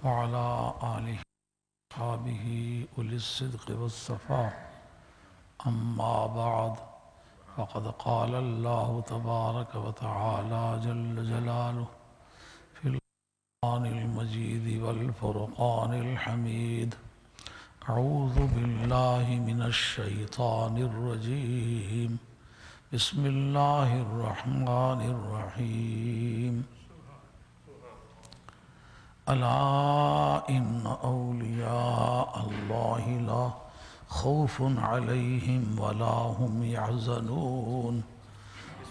وعلى آله وصحبه أولي الصدق والصفاء أما بعد فقد قال الله تبارك وتعالى جل جلاله في القرآن المجيد والفرقان الحميد أعوذ بالله من الشيطان الرجيم بسم الله الرحمن الرحيم ألا إن أولياء الله لا خوف عليهم ولا هم يحزنون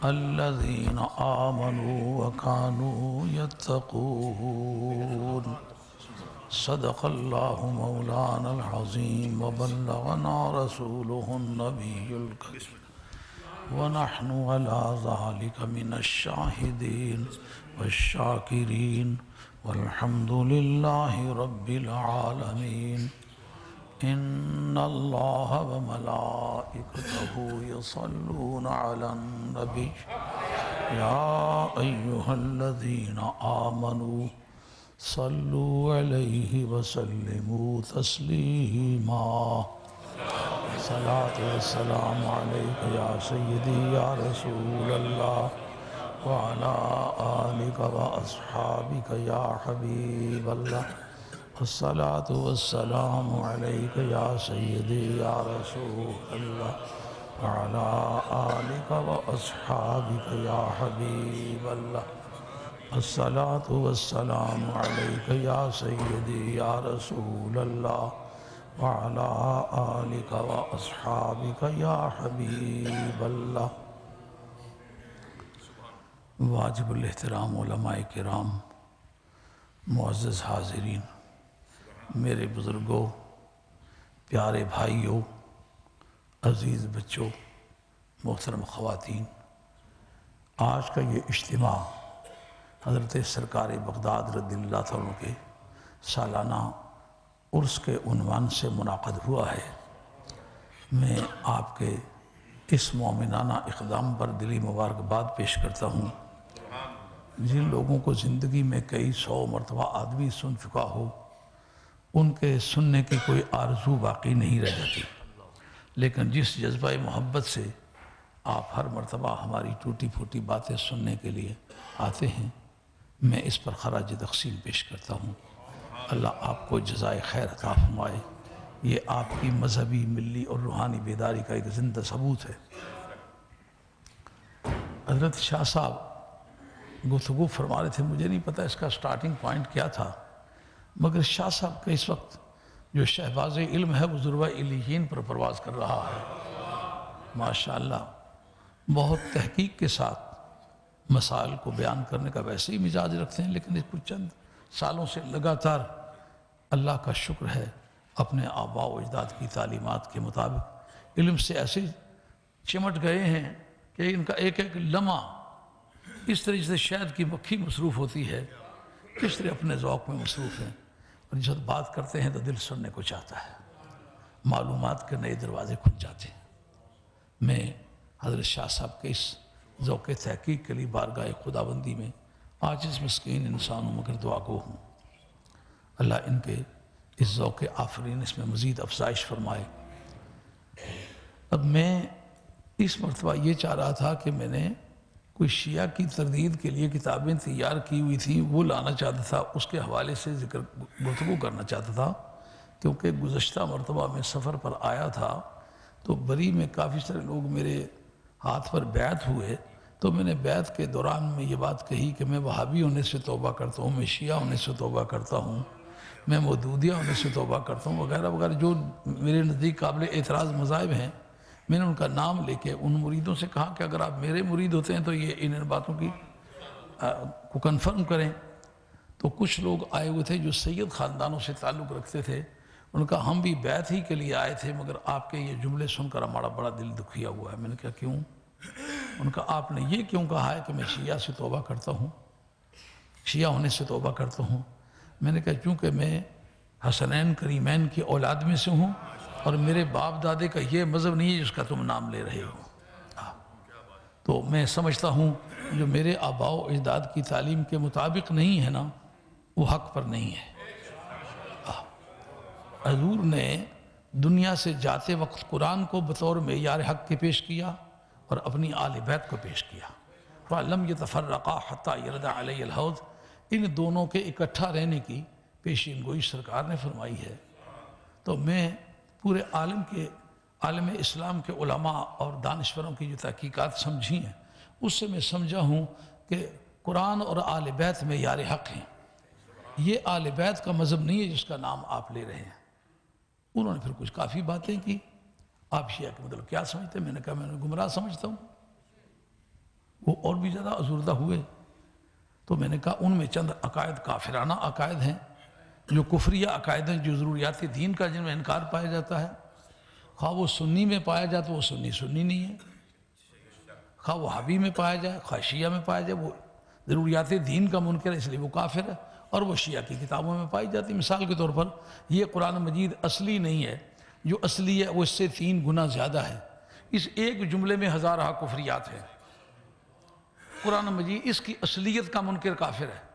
الذين آمنوا وكانوا يتقون صدق الله مولانا العظيم وبلغنا رسوله النبي الكريم ونحن على ذلك من الشاهدين والشاكرين والحمد لله رب العالمين إن الله وملائكته يصلون على النبي يا أيها الذين آمنوا صلوا عليه وسلموا تسليما الصلاة والسلام عليك يا سيدي يا رسول الله وعلى آلك وأصحابك يا حبيب الله الصلاة والسلام عليك يا سيدي يا رسول الله وعلى آلك وأصحابك يا حبيب الله الصلاة والسلام عليك يا سيدي يا رسول الله وعلى آلك وأصحابك يا حبيب الله واجب الاحترام علماء کرام، معزز حاضرین، میرے بزرگوں، پیارے بھائیوں، عزیز بچوں، محترم خواتین، آج کا یہ اجتماع حضرت سرکار بغداد رضی اللہ عنہ کے سالانہ عرس کے عنوان سے منعقد ہوا ہے۔ میں آپ کے اس مومنانہ اقدام پر دلی مبارکباد پیش کرتا ہوں۔ جن لوگوں کو زندگی میں کئی سو مرتبہ آدمی سن چکا ہو، ان کے سننے کی کوئی آرزو باقی نہیں رہ جاتی، لیکن جس جذبہ محبت سے آپ ہر مرتبہ ہماری ٹوٹی پھوٹی باتیں سننے کے لیے آتے ہیں، میں اس پر خراج تحسین پیش کرتا ہوں۔ اللہ آپ کو جزائے خیر عطا فرمائے۔ یہ آپ کی مذہبی، ملی اور روحانی بیداری کا ایک زندہ ثبوت ہے۔ حضرت شاہ صاحب گفتگو فرما رہے تھے، مجھے نہیں پتہ اس کا سٹارٹنگ پوائنٹ کیا تھا، مگر شاہ صاحب کا اس وقت جو شہباز علم ہے وہ ذروہ علیین پر پرواز کر رہا ہے۔ ماشاءاللہ بہت تحقیق کے ساتھ مسائل کو بیان کرنے کا ویسے ہی مزاج رکھتے ہیں، لیکن اس کو چند سالوں سے لگاتار اللہ کا شکر ہے اپنے آباء و اجداد کی تعلیمات کے مطابق علم سے ایسے چمٹ گئے ہیں کہ ان کا ایک ایک لمحہ اس طرح سے شہد کی مکھی مصروف ہوتی ہے، کس طرح اپنے ذوق میں مصروف ہیں، اور جب بات کرتے ہیں تو دل سننے کو چاہتا ہے، معلومات کے نئے دروازے کھل جاتے ہیں۔ میں حضرت شاہ صاحب کے اس ذوق تحقیق کے لیے بارگاہ خداوندی میں آج اس مسکین انسان ہوں مگر دعا گو ہوں۔ اللہ ان کے اس ذوق آفرین اس میں مزید افزائش فرمائے۔ اب میں اس مرتبہ یہ چاہ رہا تھا کہ میں نے کوئی شیعہ کی تردید کے لیے کتابیں تیار کی ہوئی تھیں، وہ لانا چاہتا تھا، اس کے حوالے سے گفتگو کرنا چاہتا تھا، کیونکہ گزشتہ مرتبہ میں سفر پر آیا تھا تو بری میں کافی سارے لوگ میرے ہاتھ پر بیعت ہوئے، تو میں نے بیعت کے دوران میں یہ بات کہی کہ میں وہابی ہونے سے توبہ کرتا ہوں، میں شیعہ ہونے سے توبہ کرتا ہوں، میں مودودیہ ہونے سے توبہ کرتا ہوں، وغیرہ وغیرہ جو میرے نزدیک قابل اعتراض مذاہب ہیں۔ میں نے ان کا نام لے کے ان مریدوں سے کہا کہ اگر آپ میرے مرید ہوتے ہیں تو یہ ان باتوں کی کو کنفرم کریں۔ تو کچھ لوگ آئے ہوئے تھے جو سید خاندانوں سے تعلق رکھتے تھے، ان کا ہم بھی بیعت ہی کے لیے آئے تھے، مگر آپ کے یہ جملے سن کر ہمارا بڑا دل دکھیا ہوا ہے۔ میں نے کہا کیوں؟ ان کا آپ نے یہ کیوں کہا ہے کہ میں شیعہ سے توبہ کرتا ہوں، شیعہ ہونے سے توبہ کرتا ہوں؟ میں نے کہا چونکہ میں حسنین کریمین کی اولاد میں سے ہوں اور میرے باپ دادے کا یہ مذہب نہیں ہے جس کا تم نام لے رہے ہو، تو میں سمجھتا ہوں جو میرے آباء و اجداد کی تعلیم کے مطابق نہیں ہے نا، وہ حق پر نہیں ہے۔ حضور نے دنیا سے جاتے وقت قرآن کو بطور معیار حق کے پیش کیا اور اپنی آل بیت کو پیش کیا۔ فَلَمْ يَتَفَرَّقَا حَتَّى يَرْدَ عَلَيَّ الْحَوْض، ان دونوں کے اکٹھا رہنے کی پیشین گوئی سرکار نے فرمائی ہے۔ تو میں پورے عالم اسلام کے علماء اور دانشوروں کی جو تحقیقات سمجھی ہیں اس سے میں سمجھا ہوں کہ قرآن اور آل بیت معیار حق ہیں۔ یہ آل بیت کا مذہب نہیں ہے جس کا نام آپ لے رہے ہیں۔ انہوں نے پھر کچھ کافی باتیں کی۔ آپ شیعہ کے مطلب کیا سمجھتے ہیں؟ میں نے کہا میں گمراہ سمجھتا ہوں۔ وہ اور بھی زیادہ ازردہ ہوئے۔ تو میں نے کہا ان میں چند عقائد کافرانہ عقائد ہیں، جو کفریہ عقائد ہیں، جو ضروریات دین کا جن میں انکار پایا جاتا ہے۔ خواہ وہ سنی میں پایا جائے تو وہ سنی نہیں ہے، خواہ وہ حبی میں پایا جائے، خواہ شیعہ میں پایا جائے، وہ ضروریات دین کا منکر ہے اس لیے وہ کافر ہے، اور وہ شیعہ کی کتابوں میں پائی جاتی ہے۔ مثال کے طور پر یہ قرآن مجید اصلی نہیں ہے، جو اصلی ہے وہ اس سے 3 گنا زیادہ ہے۔ اس ایک جملے میں ہزارہ کفریات ہیں۔ قرآن مجید اس کی اصلیت کا منکر کافر ہے۔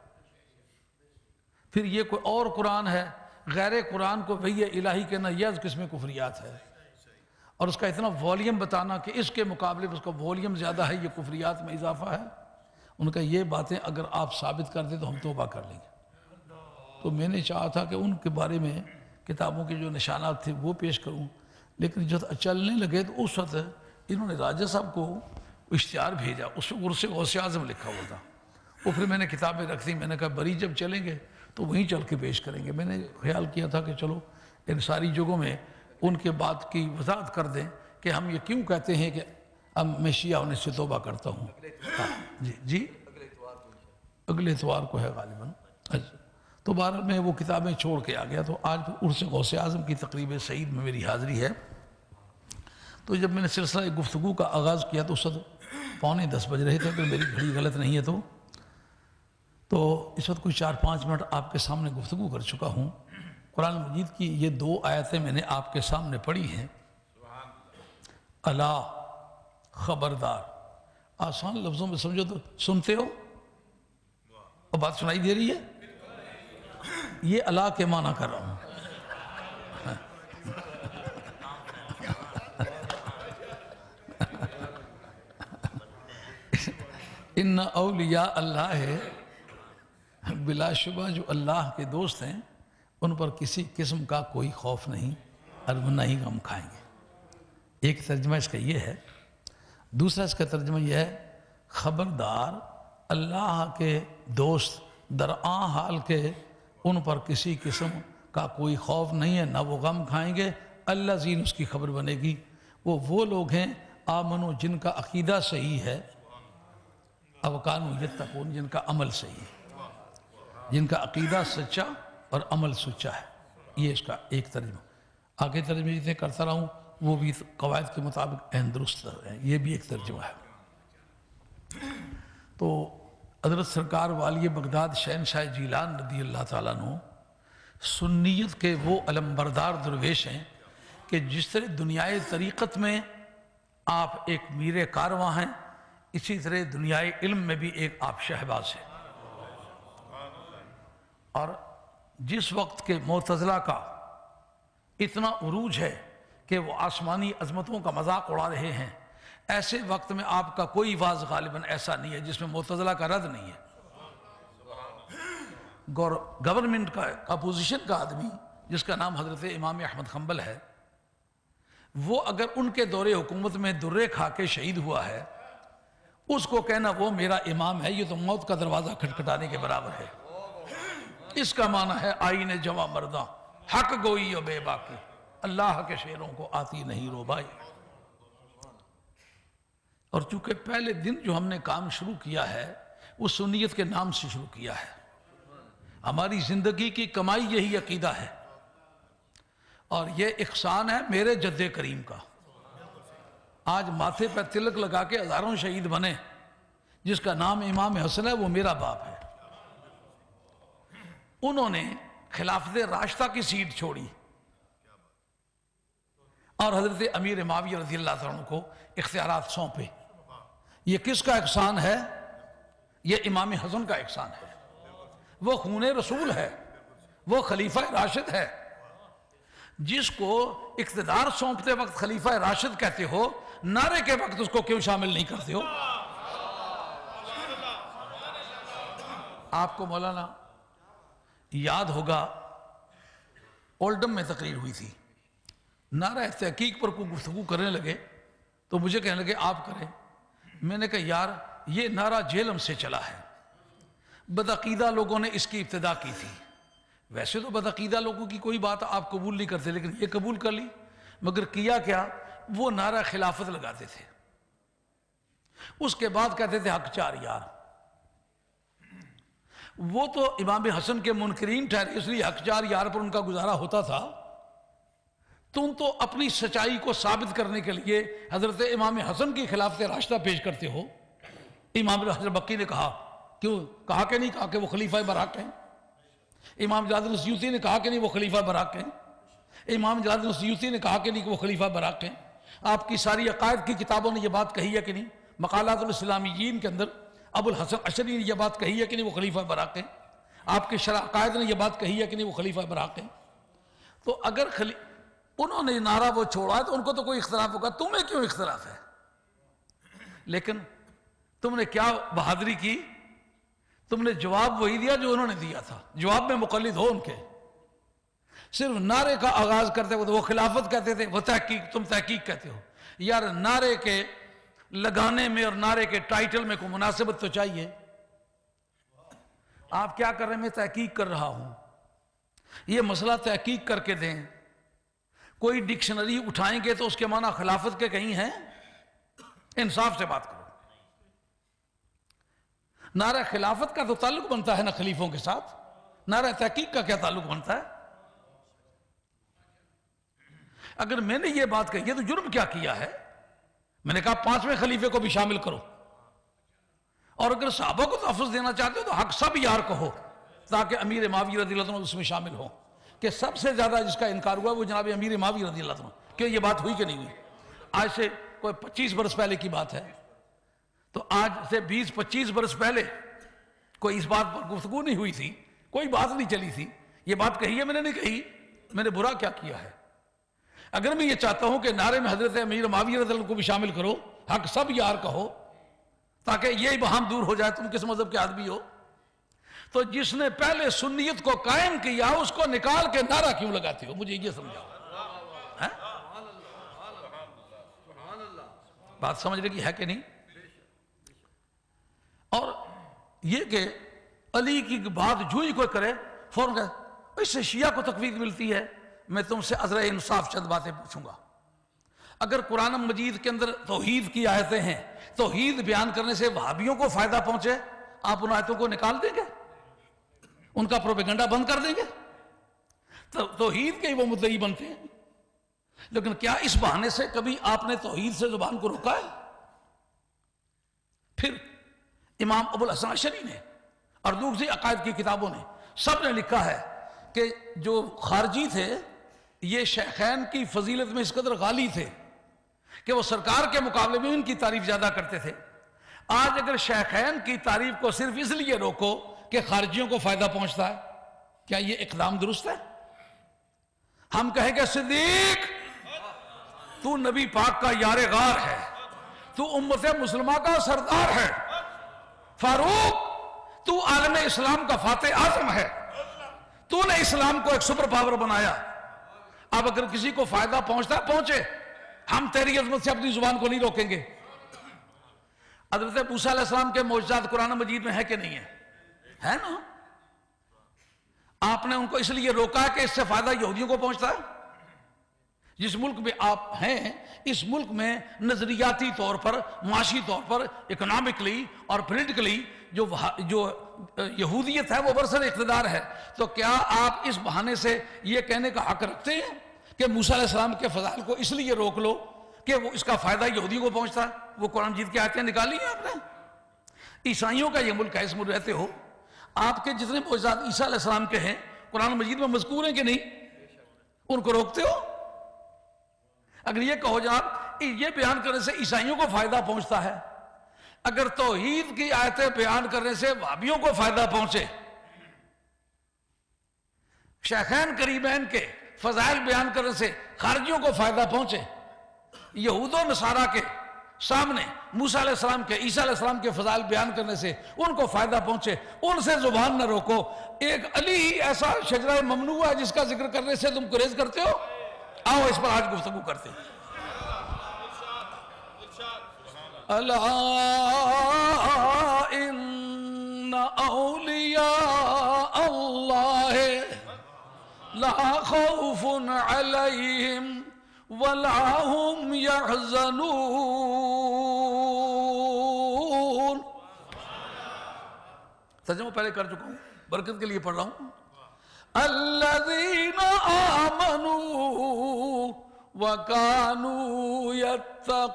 پھر یہ کوئی اور قرآن ہے، غیر قرآن کو وحی الہی کہنا، یہ از قسم کفریات ہے، اور اس کا اتنا وولیم بتانا کہ اس کے مقابلے میں اس کا وولیم زیادہ ہے، یہ کفریات میں اضافہ ہے۔ ان کا یہ باتیں اگر آپ ثابت کر دیں تو ہم توبہ کر لیں گے۔ تو میں نے چاہا تھا کہ ان کے بارے میں کتابوں کے جو نشانات تھے وہ پیش کروں، لیکن جب چلنے لگے تو اس وقت انہوں نے راجہ صاحب کو اشتہار بھیجا، اس میں عرس غوث اعظم لکھا ہوا تھا۔ وہ پھر میں نے کتابیں رکھ دی، میں نے کہا بری جب چلیں گے تو وہیں چل کے پیش کریں گے۔ میں نے خیال کیا تھا کہ چلو ان ساری جگہوں میں ان کے بات کی وضاحت کر دیں کہ ہم یہ کیوں کہتے ہیں کہ اب میں شیعہ ہونے سے توبہ کرتا ہوں۔ جی اگلے اتوار کو ہے غالباً۔ تو بہرحال میں وہ کتابیں چھوڑ کے آ گیا۔ تو آج عرس غوث اعظم کی تقریب سعید میں میری حاضری ہے۔ تو جب میں نے سلسلہ گفتگو کا آغاز کیا تو اس وقت 9:45 بج رہے تھے، پھر میری گھڑی غلط نہیں ہے تو اس وقت کوئی 4-5 منٹ آپ کے سامنے گفتگو کر چکا ہوں۔ قرآن مجید کی یہ 2 آیتیں میں نے آپ کے سامنے پڑھی ہیں۔ الا، خبردار، آسان لفظوں میں سمجھو تو سنتے ہو اور بات سنائی دے رہی ہے؟ یہ الا کے معنی کر رہا ہوں۔ ان اولیاء اللہ ہے، بلا شبہ جو اللہ کے دوست ہیں ان پر کسی قسم کا کوئی خوف نہیں اور وہ نہ ہی غم کھائیں گے۔ ایک ترجمہ اس کا یہ ہے۔ دوسرا اس کا ترجمہ یہ ہے، خبردار، اللہ کے دوست درآں حال کے ان پر کسی قسم کا کوئی خوف نہیں ہے، نہ وہ غم کھائیں گے۔ اللہ زین اس کی خبر بنے گی، وہ لوگ ہیں آمنو جن کا عقیدہ صحیح ہے، اوکانو یتقون جن کا عمل صحیح ہے، جن کا عقیدہ سچا اور عمل سچا ہے۔ یہ اس کا ایک ترجمہ۔ آگے ترجمہ جتنے کرتا رہا ہوں وہ بھی قواعد کے مطابق عین درست ہے، یہ بھی ایک ترجمہ ہے۔ تو حضرت سرکار والی بغداد شہنشاہ جیلان رضی اللہ تعالیٰ عنہ سنیت کے وہ علمبردار درویش ہیں کہ جس طرح دنیائے طریقت میں آپ ایک میر کارواں ہیں، اسی طرح دنیائے علم میں بھی ایک آپ شہباز ہیں۔ اور جس وقت کے معتزلہ کا اتنا عروج ہے کہ وہ آسمانی عظمتوں کا مذاق اڑا رہے ہیں، ایسے وقت میں آپ کا کوئی واز غالباً ایسا نہیں ہے جس میں معتزلہ کا رد نہیں ہے۔ گورنمنٹ کا اپوزیشن کا آدمی جس کا نام حضرت امام احمد حنبل ہے، وہ اگر ان کے دور حکومت میں درے کھا کے شہید ہوا ہے، اس کو کہنا وہ میرا امام ہے، یہ تو موت کا دروازہ کھٹکھٹانے کے برابر ہے۔ اس کا معنی ہے آئین جواں مرداں، حق گوئی و بے باکی، اللہ کے شیروں کو آتی نہیں رو بھائی۔ اور چونکہ پہلے دن جو ہم نے کام شروع کیا ہے وہ سنیت کے نام سے شروع کیا ہے، ہماری زندگی کی کمائی یہی عقیدہ ہے، اور یہ احسان ہے میرے جد کریم کا۔ آج ماتھے پر تلک لگا کے ہزاروں شہید بنے، جس کا نام امام حسن ہے وہ میرا باپ ہے۔ انہوں نے خلافت راشدہ کی سیٹ چھوڑی اور حضرت امیر معاویہ رضی اللہ عنہ کو اختیارات سونپے۔ یہ کس کا احسان ہے؟ یہ امام حسن کا احسان ہے۔ وہ خون رسول ہے، وہ خلیفہ راشد ہے۔ جس کو اقتدار سونپتے وقت خلیفہ راشد کہتے ہو، نعرے کے وقت اس کو کیوں شامل نہیں کرتے ہو؟ آپ کو مولانا یاد ہوگا اولڈم میں تقریر ہوئی تھی، نعرہ تحقیق پر کوئی گفتگو کرنے لگے تو مجھے کہنے لگے آپ کریں. میں نے کہا یار یہ نعرہ جہلم سے چلا ہے، بدعقیدہ لوگوں نے اس کی ابتدا کی تھی. ویسے تو بدعقیدہ لوگوں کی کوئی بات آپ قبول نہیں کرتے، لیکن یہ قبول کر لی. مگر کیا کیا، وہ نعرہ خلافت لگاتے تھے، اس کے بعد کہتے تھے حق چار یار. وہ تو امام حسن کے منکرین ٹھہرے، اس لیے حق چار یار پر ان کا گزارا ہوتا تھا. تم تو اپنی سچائی کو ثابت کرنے کے لیے حضرت امام حسن کی خلافت راشدہ پیش کرتے ہو. امام حضرت بکی نے کہا، کیوں کہا کہ نہیں کہا کہ وہ خلیفہ براق ہیں؟ امام جلال الدین سیوطی نے کہا کہ نہیں وہ خلیفہ براق ہیں؟ امام جلال الدین سیوطی نے کہا کہ نہیں کہ وہ خلیفہ براق ہیں؟ آپ کی ساری عقائد کی کتابوں نے یہ بات کہی ہے کہ نہیں؟ مقالات الاسلامیین کے اندر ابو الحسن اشعری نے یہ بات کہی ہے کہ نہیں وہ خلیفہ براق ہیں؟ آپ کے شرح عقائد نے یہ بات کہی ہے کہ نہیں وہ خلیفہ براق ہیں؟ تو اگر انہوں نے نعرہ وہ چھوڑا ہے تو ان کو تو کوئی اختلاف ہوگا، تمہیں کیوں اختلاف ہے؟ لیکن تم نے کیا بہادری کی، تم نے جواب وہی دیا جو انہوں نے دیا تھا. جواب میں مقلد ہو ان کے. صرف نعرے کا آغاز کرتے ہوئے وہ خلافت کہتے تھے، وہ تحقیق، تم تحقیق کہتے ہو. یار نعرے کے لگانے میں اور نعرے کے ٹائٹل میں کوئی مناسبت تو چاہیے. آپ کیا کر رہے ہیں؟ میں تحقیق کر رہا ہوں. یہ مسئلہ تحقیق کر کے دیں. کوئی ڈکشنری اٹھائیں گے تو اس کے معنی خلافت کے کہیں ہیں؟ انصاف سے بات کرو. نعرہ خلافت کا تو تعلق بنتا ہے نا خلیفوں کے ساتھ، نعرہ تحقیق کا کیا تعلق بنتا ہے؟ اگر میں نے یہ بات کہی ہے تو جرم کیا کیا ہے؟ میں نے کہا 5ویں خلیفے کو بھی شامل کرو، اور اگر صحابہ کو تحفظ دینا چاہتے ہو تو حق سب یار کہو تاکہ امیر معاویہ رضی اللہ عنہ اس میں شامل ہو. کہ سب سے زیادہ جس کا انکار ہوا وہ جناب امیر معاویہ رضی اللہ عنہ. کہ یہ بات ہوئی کہ نہیں ہوئی؟ آج سے کوئی 25 برس پہلے کی بات ہے. تو آج سے 20-25 برس پہلے کوئی اس بات پر گفتگو نہیں ہوئی تھی، کوئی بات نہیں چلی تھی. یہ بات کہی ہے میں نے نہیں کہی، میں نے برا کیا کیا ہے؟ اگر میں یہ چاہتا ہوں کہ نعرے میں حضرت امیر معاویہ رضی اللہ عنہ کو بھی شامل کرو، حق سب یار کہو تاکہ یہ ابہام دور ہو جائے تم کس مذہب کے آدمی ہو، تو جس نے پہلے سنیت کو قائم کیا اس کو نکال کے نعرہ کیوں لگاتے ہو؟ مجھے یہ سمجھاؤ. بات سمجھنے کی ہے کہ نہیں؟ اور یہ کہ علی کی بات جو ہی کوئی کرے فوراً کہ اس سے شیعہ کو تقویت ملتی ہے. میں تم سے عذر انصاف چند باتیں پوچھوں گا. اگر قرآن مجید کے اندر توحید کی آیتیں ہیں، توحید بیان کرنے سے وہابیوں کو فائدہ پہنچے، آپ ان آیتوں کو نکال دیں گے؟ ان کا پروپیگنڈا بند کر دیں گے؟ توحید کے وہ مدعی بنتے ہیں. لیکن کیا اس بہانے سے کبھی آپ نے توحید سے زبان کو روکا ہے؟ پھر امام ابو الحسن اشعری نے اور دوسری عقائد کی کتابوں نے سب نے لکھا ہے کہ جو خارجی تھے یہ شیخین کی فضیلت میں اس قدر غالی تھے کہ وہ سرکار کے مقابلے میں ان کی تعریف زیادہ کرتے تھے. آج اگر شیخین کی تعریف کو صرف اس لیے روکو کہ خارجیوں کو فائدہ پہنچتا ہے، کیا یہ اقدام درست ہے؟ ہم کہیں کہ صدیق تو نبی پاک کا یار غار ہے، تو امت مسلمہ کا سردار ہے، فاروق تو عالم اسلام کا فاتح اعظم ہے، تو نے اسلام کو ایک سپر پاور بنایا. اب اگر کسی کو فائدہ پہنچتا ہے پہنچے، ہم تیری عظمت سے اپنی زبان کو نہیں روکیں گے. حضرت موسیٰ علیہ السلام کے معجزات قرآن مجید میں ہے کہ نہیں ہے نا؟ آپ نے ان کو اس لیے روکا کہ اس سے فائدہ یہودیوں کو پہنچتا ہے. جس ملک میں آپ ہیں اس ملک میں نظریاتی طور پر، معاشی طور پر، اکنامکلی اور پولیٹیکلی جو یہودیت ہے وہ برسر اقتدار ہے. تو کیا آپ اس بہانے سے یہ کہنے کا حق رکھتے ہیں کہ موسیٰ علیہ السلام کے فضائل کو اس لیے روک لو کہ وہ اس کا فائدہ یہودیوں کو پہنچتا ہے؟ وہ قرآن مجید کی آیتیں نکالی ہیں آپ نے. عیسائیوں کا یہ ملک ہے، اس ملک رہتے ہو. آپ کے جتنے معجزات عیسیٰ علیہ السلام کے ہیں قرآن مجید میں مذکور ہیں کہ نہیں؟ ان کو روکتے ہو؟ اگر یہ کہو جناب یہ بیان کرنے سے عیسائیوں کو فائدہ پہنچتا ہے، اگر توحید کی آیتیں بیان کرنے سے وہابیوں کو فائدہ پہنچے، شیخین کریمین کے فضائل بیان کرنے سے خارجیوں کو فائدہ پہنچے، یہود و نصارہ کے سامنے موسیٰ علیہ السلام کے، عیسیٰ علیہ السلام کے فضائل بیان کرنے سے ان کو فائدہ پہنچے، ان سے زبان نہ روکو۔ ایک علی ہی ایسا شجرہ ممنوع ہے جس کا ذکر کرنے سے تم گریز کرتے ہو؟ آؤ اس پر آج گفتگو کرتے ہیں۔ الا ان اولیاء اللہ لا خوف علیہم ولا هم يحزنون۔ ترجمہ پہلے کر چکا ہوں، برکت کے لیے پڑھ رہا ہوں۔ الذین آمنوا وکانوا یتقون۔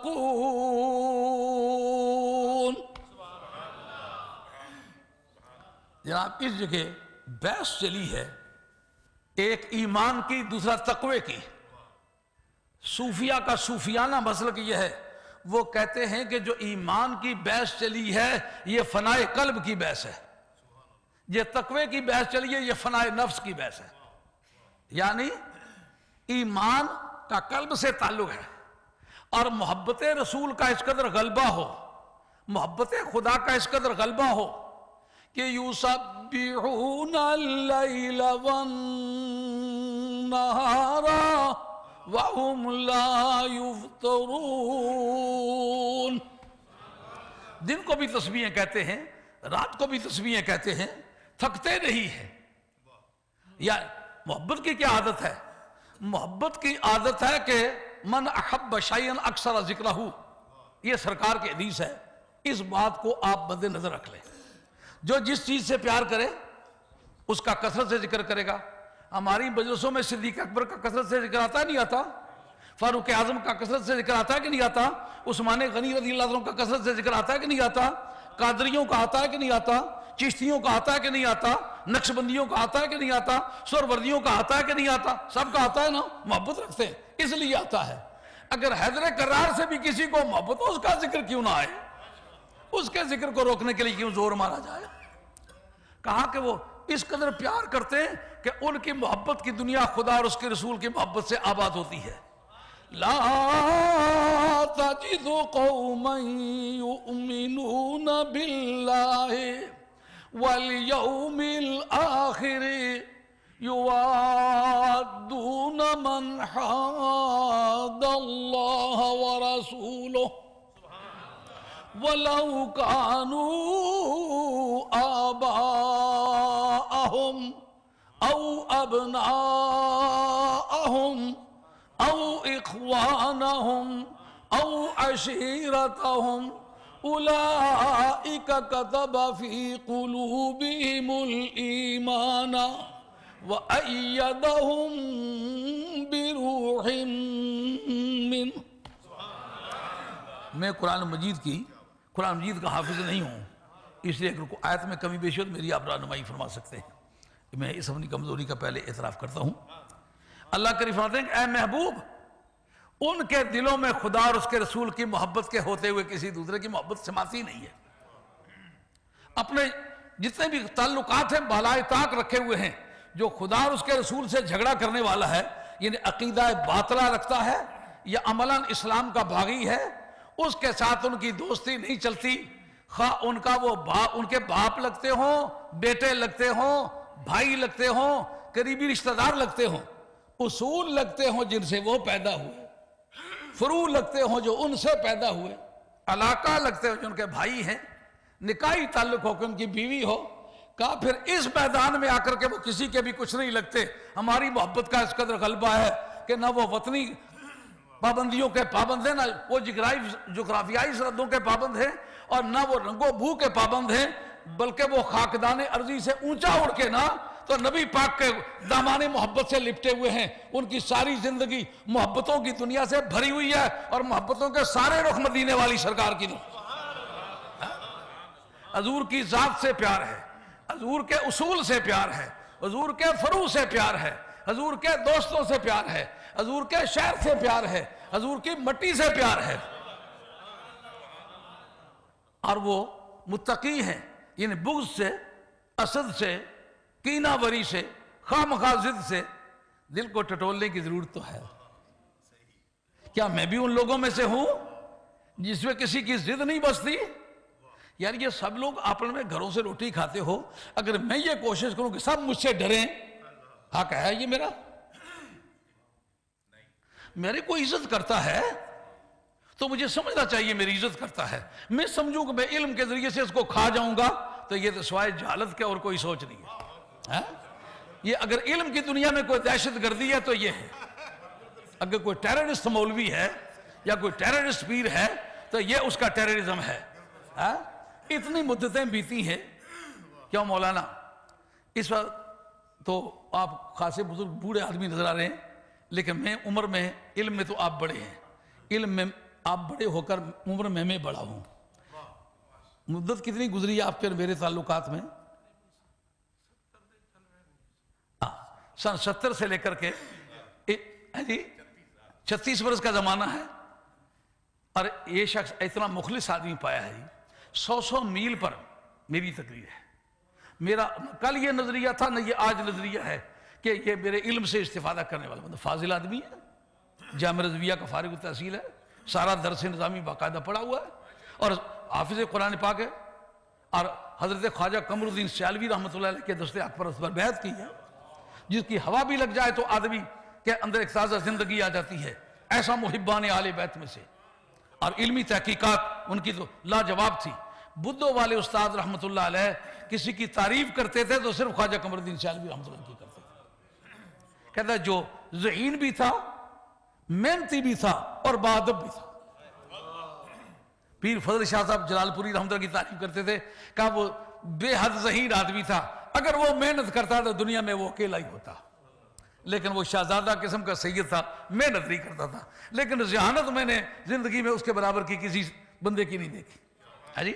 جناب اس جگہ بحث چلی ہے، ایک ایمان کی، دوسرا تقوی کی۔ صوفیہ کا صوفیانہ مسلک یہ ہے، وہ کہتے ہیں کہ جو ایمان کی بحث چلی ہے یہ فنائے قلب کی بحث ہے، یہ تقوی کی بحث چلی ہے یہ فنائے نفس کی بحث ہے۔ یعنی ایمان کا قلب سے تعلق ہے، اور محبت رسول کا اس قدر غلبہ ہو، محبت خدا کا اس قدر غلبہ ہو کہ یسبحون اللیل والنہار وَهُمْ لَا يُفْطَرُونَ۔ دن کو بھی تسبیحیں کہتے ہیں، رات کو بھی تسبیحیں کہتے ہیں، تھکتے نہیں ہیں۔ یا محبت کی کیا عادت ہے؟ محبت کی عادت ہے کہ من احب شیئا اکثر ذکرہ، یہ سرکار کی حدیث ہے، اس بات کو آپ مد نظر رکھ لیں۔ جو جس چیز سے پیار کرے اس کا کثرت سے ذکر کرے گا۔ ہماری مجلسوں میں صدیق اکبر کا کثرت سے ذکر آتا ہے نہیں آتا؟ فاروق اعظم کا کثرت سے ذکر آتا ہے کہ نہیں آتا؟ عثمان غنی رضی اللہ عنہ کا کثرت سے ذکر آتا ہے کہ نہیں آتا؟ قادریوں کا آتا ہے کہ نہیں آتا؟ چشتیوں کا آتا ہے کہ نہیں آتا؟ نقشبندیوں کا آتا ہے کہ نہیں آتا؟ سروردیوں کا آتا ہے کہ نہیں آتا؟ سب کا آتا ہے نا؟ محبت رکھتے ہیں اس لیے آتا ہے۔ اگر حیدر کرار سے بھی کسی کو محبت ہو، اس کا ذکر کیوں نہ آئے؟ اس کے ذکر کو روکنے کے لیے کیوں زور مارا جائے؟ کہا کہ وہ اس قدر پیار کرتے ہیں کہ ان کی محبت کی دنیا خدا اور اس کے رسول کی محبت سے آباد ہوتی ہے۔ لا تجد قوما یؤمنون باللہ والیوم الآخر یوادون من حاد اللہ ورسولہ وَلَوْ كَانُوا آبَاءَهُمْ أَوْ أَبْنَاءَهُمْ أَوْ إِخْوَانَهُمْ أَوْ عَشِيرَتَهُمْ أُولَئِكَ كَتَبَ فِي قُلُوبِهِمُ الْإِيمَانَ وَأَيَّدَهُمْ بِرُوحٍ مِّنْهُ۔ میں قرآن مجید کا حافظ نہیں ہوں، اس لیے اگر کوئی آیت میں کمی بیشی ہو تو میری آپ رہنمائی فرما سکتے ہیں۔ میں اس اپنی کمزوری کا پہلے اعتراف کرتا ہوں۔ اللہ کریم فرماتے ہیں کہ اے محبوب، ان کے دلوں میں خدا اور اس کے رسول کی محبت کے ہوتے ہوئے کسی دوسرے کی محبت سماتی نہیں ہے۔ اپنے جتنے بھی تعلقات ہیں بالائے طاق رکھے ہوئے ہیں۔ جو خدا اور اس کے رسول سے جھگڑا کرنے والا ہے، یعنی عقیدہ باطلہ رکھتا ہے یا عملاً اسلام کا باغی ہے، اس کے ساتھ ان کی دوستی نہیں چلتی، خواہ ان کے باپ لگتے ہوں، بیٹے لگتے ہوں، بھائی لگتے ہوں، قریبی رشتہ دار لگتے ہوں، اصول لگتے ہوں جن سے وہ پیدا ہوئے، فروع لگتے ہوں جو ان سے پیدا ہوئے، علاقہ لگتے ہوں جو ان کے بھائی ہیں، نکاحی تعلق ہو کہ ان کی بیوی ہو۔ کہا پھر اس میدان میں آ کر کے وہ کسی کے بھی کچھ نہیں لگتے۔ ہماری محبت کا اس قدر غلبہ ہے کہ نہ وہ وطنی پابندیوں کے پابند ہیں، نہ وہ جغرافیائی سرحدوں کے پابند ہیں، اور نہ وہ رنگ و بو کے پابند ہیں، بلکہ وہ خاکدان ارضی سے اونچا اڑ کے نا تو نبی پاک کے دامان محبت سے لپٹے ہوئے ہیں۔ ان کی ساری زندگی محبتوں کی دنیا سے بھری ہوئی ہے، اور محبتوں کے سارے رخ مدینے والی سرکار کی طرف۔ حضور کی ذات سے پیار ہے، حضور کے اصول سے پیار ہے، حضور کے فروع سے پیار ہے، حضور کے دوستوں سے پیار ہے، حضور کے شہر سے پیار ہے، حضور کی مٹی سے پیار ہے۔ اور وہ متقی ہیں، یعنی بغض سے، حسد سے، کینہ وری سے، خواہ مخواہ ضد سے دل کو ٹٹولنے کی ضرورت تو ہے. کیا میں بھی ان لوگوں میں سے ہوں جس میں کسی کی ضد نہیں بستی؟ یار یہ سب لوگ آپن میں گھروں سے روٹی کھاتے ہو، اگر میں یہ کوشش کروں کہ سب مجھ سے ڈریں، حق ہے یہ میرا؟ میری کوئی عزت کرتا ہے تو مجھے سمجھنا چاہیے میری عزت کرتا ہے. میں سمجھوں کہ میں علم کے ذریعے سے اس کو کھا جاؤں گا تو یہ تو سوائے جہالت کے اور کوئی سوچ نہیں ہے. یہ اگر علم کی دنیا میں کوئی دہشت گردی ہے تو یہ ہے. اگر کوئی ٹیررسٹ مولوی ہے یا کوئی ٹیررسٹ پیر ہے تو یہ اس کا ٹیررزم ہے. اتنی مدتیں بیتی ہیں. کیوں مولانا اس وقت تو آپ خاصے بزرگ بوڑھے آدمی نظر آ رہے ہیں، لیکن میں عمر میں، علم میں تو آپ بڑے ہیں، علم میں آپ بڑے ہو کر عمر میں بڑا ہوں. مدت کتنی گزری ہے آپ کے میرے تعلقات میں؟ سن 70 سے لے کر کے 36 برس کا زمانہ ہے. اور یہ شخص اتنا مخلص آدمی پایا ہے. 100 میل پر میری تقریر ہے. میرا کل یہ نظریہ تھا نہ یہ آج نظریہ ہے کہ یہ میرے علم سے استفادہ کرنے والا فاضل آدمی ہے، جامعہ رضویہ کا فارغ التحصیل ہے، سارا درس نظامی باقاعدہ پڑھا ہوا ہے، اور حافظ قرآن پاک ہے، اور حضرت خواجہ قمر الدین سیالوی رحمۃ اللہ علیہ کے دست اکبر پر بیعت کی ہے، جس کی ہوا بھی لگ جائے تو آدمی کے اندر ایک تازہ زندگی آ جاتی ہے. ایسا محبان آل بیت میں سے، اور علمی تحقیقات ان کی تو لاجواب تھی. بدھو والے استاد رحمۃ اللہ علیہ کسی کی تعریف کرتے تھے تو صرف خواجہ قمر الدین سیالوی رحمۃ اللہ کی کرتے تھے. کہتا ہے جو ذہین بھی تھا، محنتی بھی تھا، اور باادب بھی تھا. پیر فضل شاہ صاحب جلال پوری رحمۃ اللہ کی تعریف کرتے تھے، کہا وہ بے حد ذہین آدمی تھا، اگر وہ محنت کرتا تو دنیا میں وہ اکیلا ہی ہوتا. لیکن وہ شہزادہ قسم کا سید تھا، محنت نہیں کرتا تھا. لیکن ذہانت میں نے زندگی میں اس کے برابر کی کسی بندے کی نہیں دیکھی. ہاں جی.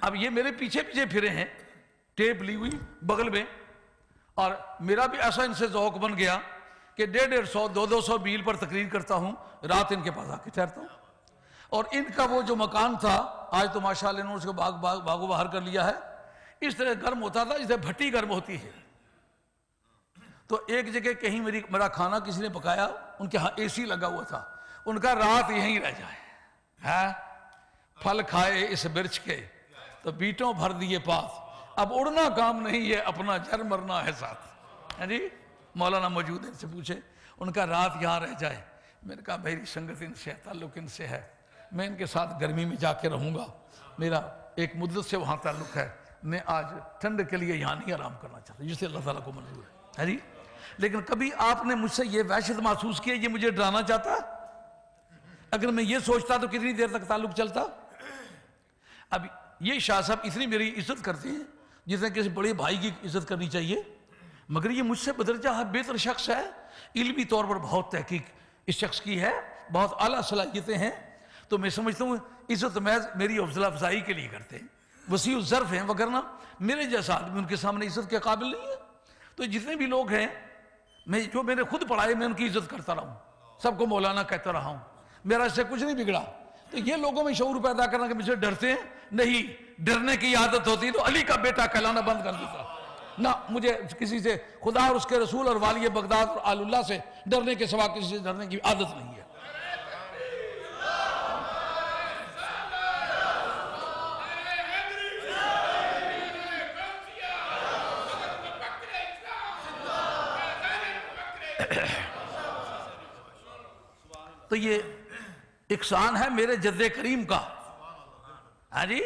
اب یہ میرے پیچھے پیچھے پھرے ہیں، ٹیپ لی ہوئی بغل میں، اور میرا بھی ایسا ان سے ذوق بن گیا کہ 150 200 میل پر تقریر کرتا ہوں، رات ان کے پاس آ کے ٹھہرتا ہوں. اور ان کا وہ جو مکان تھا، آج تو ماشاءاللہ انہوں نے اس کو باغ و بہار کر لیا ہے، اس طرح گرم ہوتا تھا جیسے بھٹی گرم ہوتی ہے. تو ایک جگہ کہیں میرا کھانا کسی نے پکایا، ان کے ہاں اے سی لگا ہوا تھا، ان کا رات یہیں رہ جائے. پھل کھائے اس برچ کے تو بیٹوں بھر دیے پاس، اب اڑنا کام نہیں ہے، اپنا جر مرنا ہے ساتھ. ہاں جی. مولانا موجود ان سے پوچھے، ان کا رات یہاں رہ جائے. میں نے کہا میری سنگت ان سے ہے، تعلق ان سے ہے، میں ان کے ساتھ گرمی میں جا کے رہوں گا، میرا ایک مدت سے وہاں تعلق ہے، میں آج ٹھنڈ کے لیے یہاں نہیں آرام کرنا چاہتا، جسے اللہ تعالیٰ کو منظور ہے. ہاں جی. لیکن کبھی آپ نے مجھ سے یہ وحشت محسوس کیا یہ مجھے ڈرانا چاہتا؟ اگر میں یہ سوچتا تو کتنی دیر تک تعلق چلتا؟ اب یہ شاہ صاحب اتنی میری عزت کرتے ہیں جس نے کسی بڑے بھائی کی عزت کرنی چاہیے، مگر یہ مجھ سے بدرجہ بہتر شخص ہے. علمی طور پر بہت تحقیق اس شخص کی ہے، بہت اعلیٰ صلاحیتیں ہیں. تو میں سمجھتا ہوں عزت محض میری حوصلہ افزائی کے لیے کرتے ہیں، وسیع الظرف ہیں، وگرنہ میرے جیسا آدمی ان کے سامنے عزت کے قابل نہیں ہے. تو جتنے بھی لوگ ہیں، جو میں نے خود پڑھائے میں ان کی عزت کرتا رہا ہوں، سب کو مولانا کہتا رہا ہوں، میرا اس سے کچھ نہیں بگڑا. تو یہ لوگوں میں شعور پیدا کرنا کہ مجھ سے ڈرتے ہیں، نہیں، ڈرنے کی عادت ہوتی تو علی کا بیٹا کہلانا بند کر دیتا. نہ، مجھے کسی سے، خدا اور اس کے رسول اور والی بغداد اور آل اللہ سے ڈرنے کے سوا کسی سے ڈرنے کی عادت نہیں ہے. تو یہ احسان ہے میرے جد کریم کا. ہاں جی.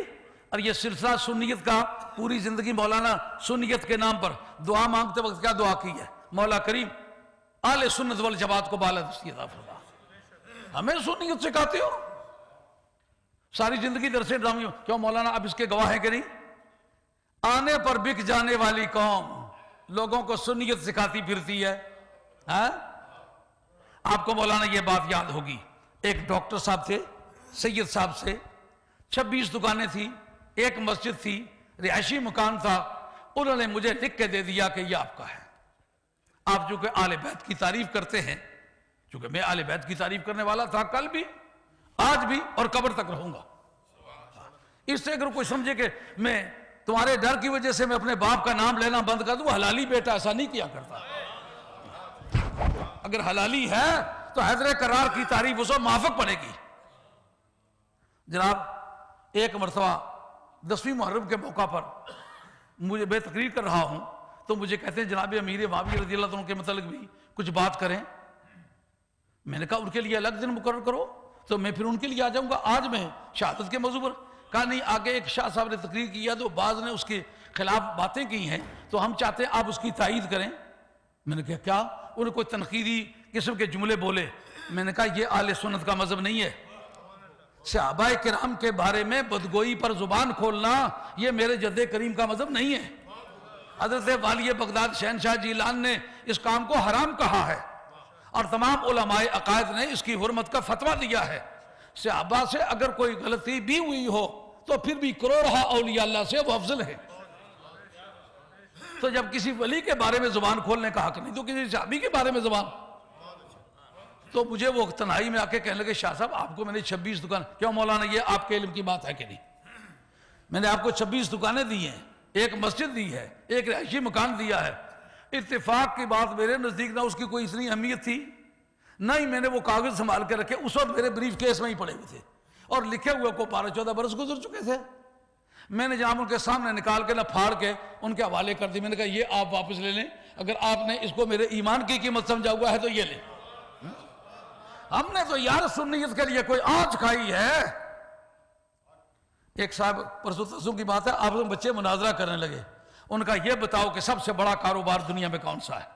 اور یہ سلسلہ سنیت کا، پوری زندگی مولانا سنیت کے نام پر دعا مانگتے وقت کیا دعا کی ہے؟ مولا کریم اہل سنت والجماعت کو بالادستی عطا فرما. ہمیں سنیت سکھاتے ہو، ساری زندگی درس ڈرامی. کیوں مولانا اب اس کے گواہ ہیں کہ نہیں؟ آنے پر بک جانے والی قوم لوگوں کو سنیت سکھاتی پھرتی ہے. آپ کو مولانا یہ بات یاد ہوگی، ایک ڈاکٹر صاحب تھے، سید صاحب سے 26 دکانیں تھی، ایک مسجد تھی، رہائشی مکان تھا. انہوں نے مجھے لکھ کے دے دیا کہ یہ آپ کا ہے. آپ چونکہ آل بیت کی تعریف کرتے ہیں، چونکہ میں آل بیت کی تعریف کرنے والا تھا، کل بھی، آج بھی، اور قبر تک رہوں گا. اس سے اگر کوئی سمجھے کہ میں تمہارے ڈر کی وجہ سے میں اپنے باپ کا نام لینا بند کر دوں، حلالی بیٹا ایسا نہیں کیا کرتا. اگر حلالی ہے تو حیدر کرار کی تعریف اسے موافق پڑے گی۔ جناب ایک مرتبہ 10ویں محرم کے موقع پر مجھے میں تقریر کر رہا ہوں تو مجھے کہتے ہیں جناب امیر معاویہ رضی اللہ عنہ کے متعلق بھی کچھ بات کریں۔ میں نے کہا ان کے لیے الگ دن مقرر کرو تو میں پھر ان کے لیے آ جاؤں گا، آج میں شہادت کے موضوع پر۔ کہا نہیں، آگے ایک شاہ صاحب نے تقریر کیا تو بعض نے اس کے خلاف باتیں کی ہیں تو ہم چاہتے ہیں آپ اس کی تائید کریں۔ میں نے کہا کیا؟ انہوں نے کوئی تنقیدی قسم کے جملے بولے۔ میں نے کہا یہ اہل سنت کا مذہب نہیں ہے، صحابہ کرام کے بارے میں بدگوئی پر زبان کھولنا یہ میرے جد کریم کا مذہب نہیں ہے۔ حضرت والی بغداد شہنشاہ جیلان نے اس کام کو حرام کہا ہے اور تمام علماء عقائد نے اس کی حرمت کا فتویٰ دیا ہے۔ صحابہ سے اگر کوئی غلطی بھی ہوئی ہو تو پھر بھی کروڑہ اولیاء اللہ سے وہ افضل ہے۔ تو جب کسی ولی کے بارے میں زبان کھولنے کا حق نہیں تو کسی صحابی کے بارے میں زبان۔ تو مجھے وہ تنہائی میں آ کے کہنے لگے شاہ صاحب آپ کو میں نے 26 دکان، کیوں مولانا یہ آپ کے علم کی بات ہے کہ نہیں؟ میں نے آپ کو 26 دکانیں دی ہیں، ایک مسجد دی ہے، ایک رہائشی مکان دیا ہے۔ اتفاق کی بات میرے نزدیک نہ اس کی کوئی اتنی اہمیت تھی، نہ ہی میں نے وہ کاغذ سنبھال کے رکھے، اس وقت میرے بریف کیس میں ہی پڑے ہوئے تھے اور لکھے ہوئے کو 12-14 برس گزر چکے تھے۔ میں نے جناب ان کے سامنے نکال کے نہ پھاڑ کے ان کے حوالے کر دی۔ میں نے کہا یہ آپ واپس لے لیں، اگر آپ نے اس کو میرے ایمان کی قیمت سمجھا ہوا ہے تو یہ لیں۔ ہم نے تو یار سنیت کے لیے کوئی آنچ کھائی ہے۔ ایک صاحب پرسوں ترسوں کی بات ہے، آپ بچے مناظرہ کرنے لگے، ان کا یہ بتاؤ کہ سب سے بڑا کاروبار دنیا میں کون سا ہے؟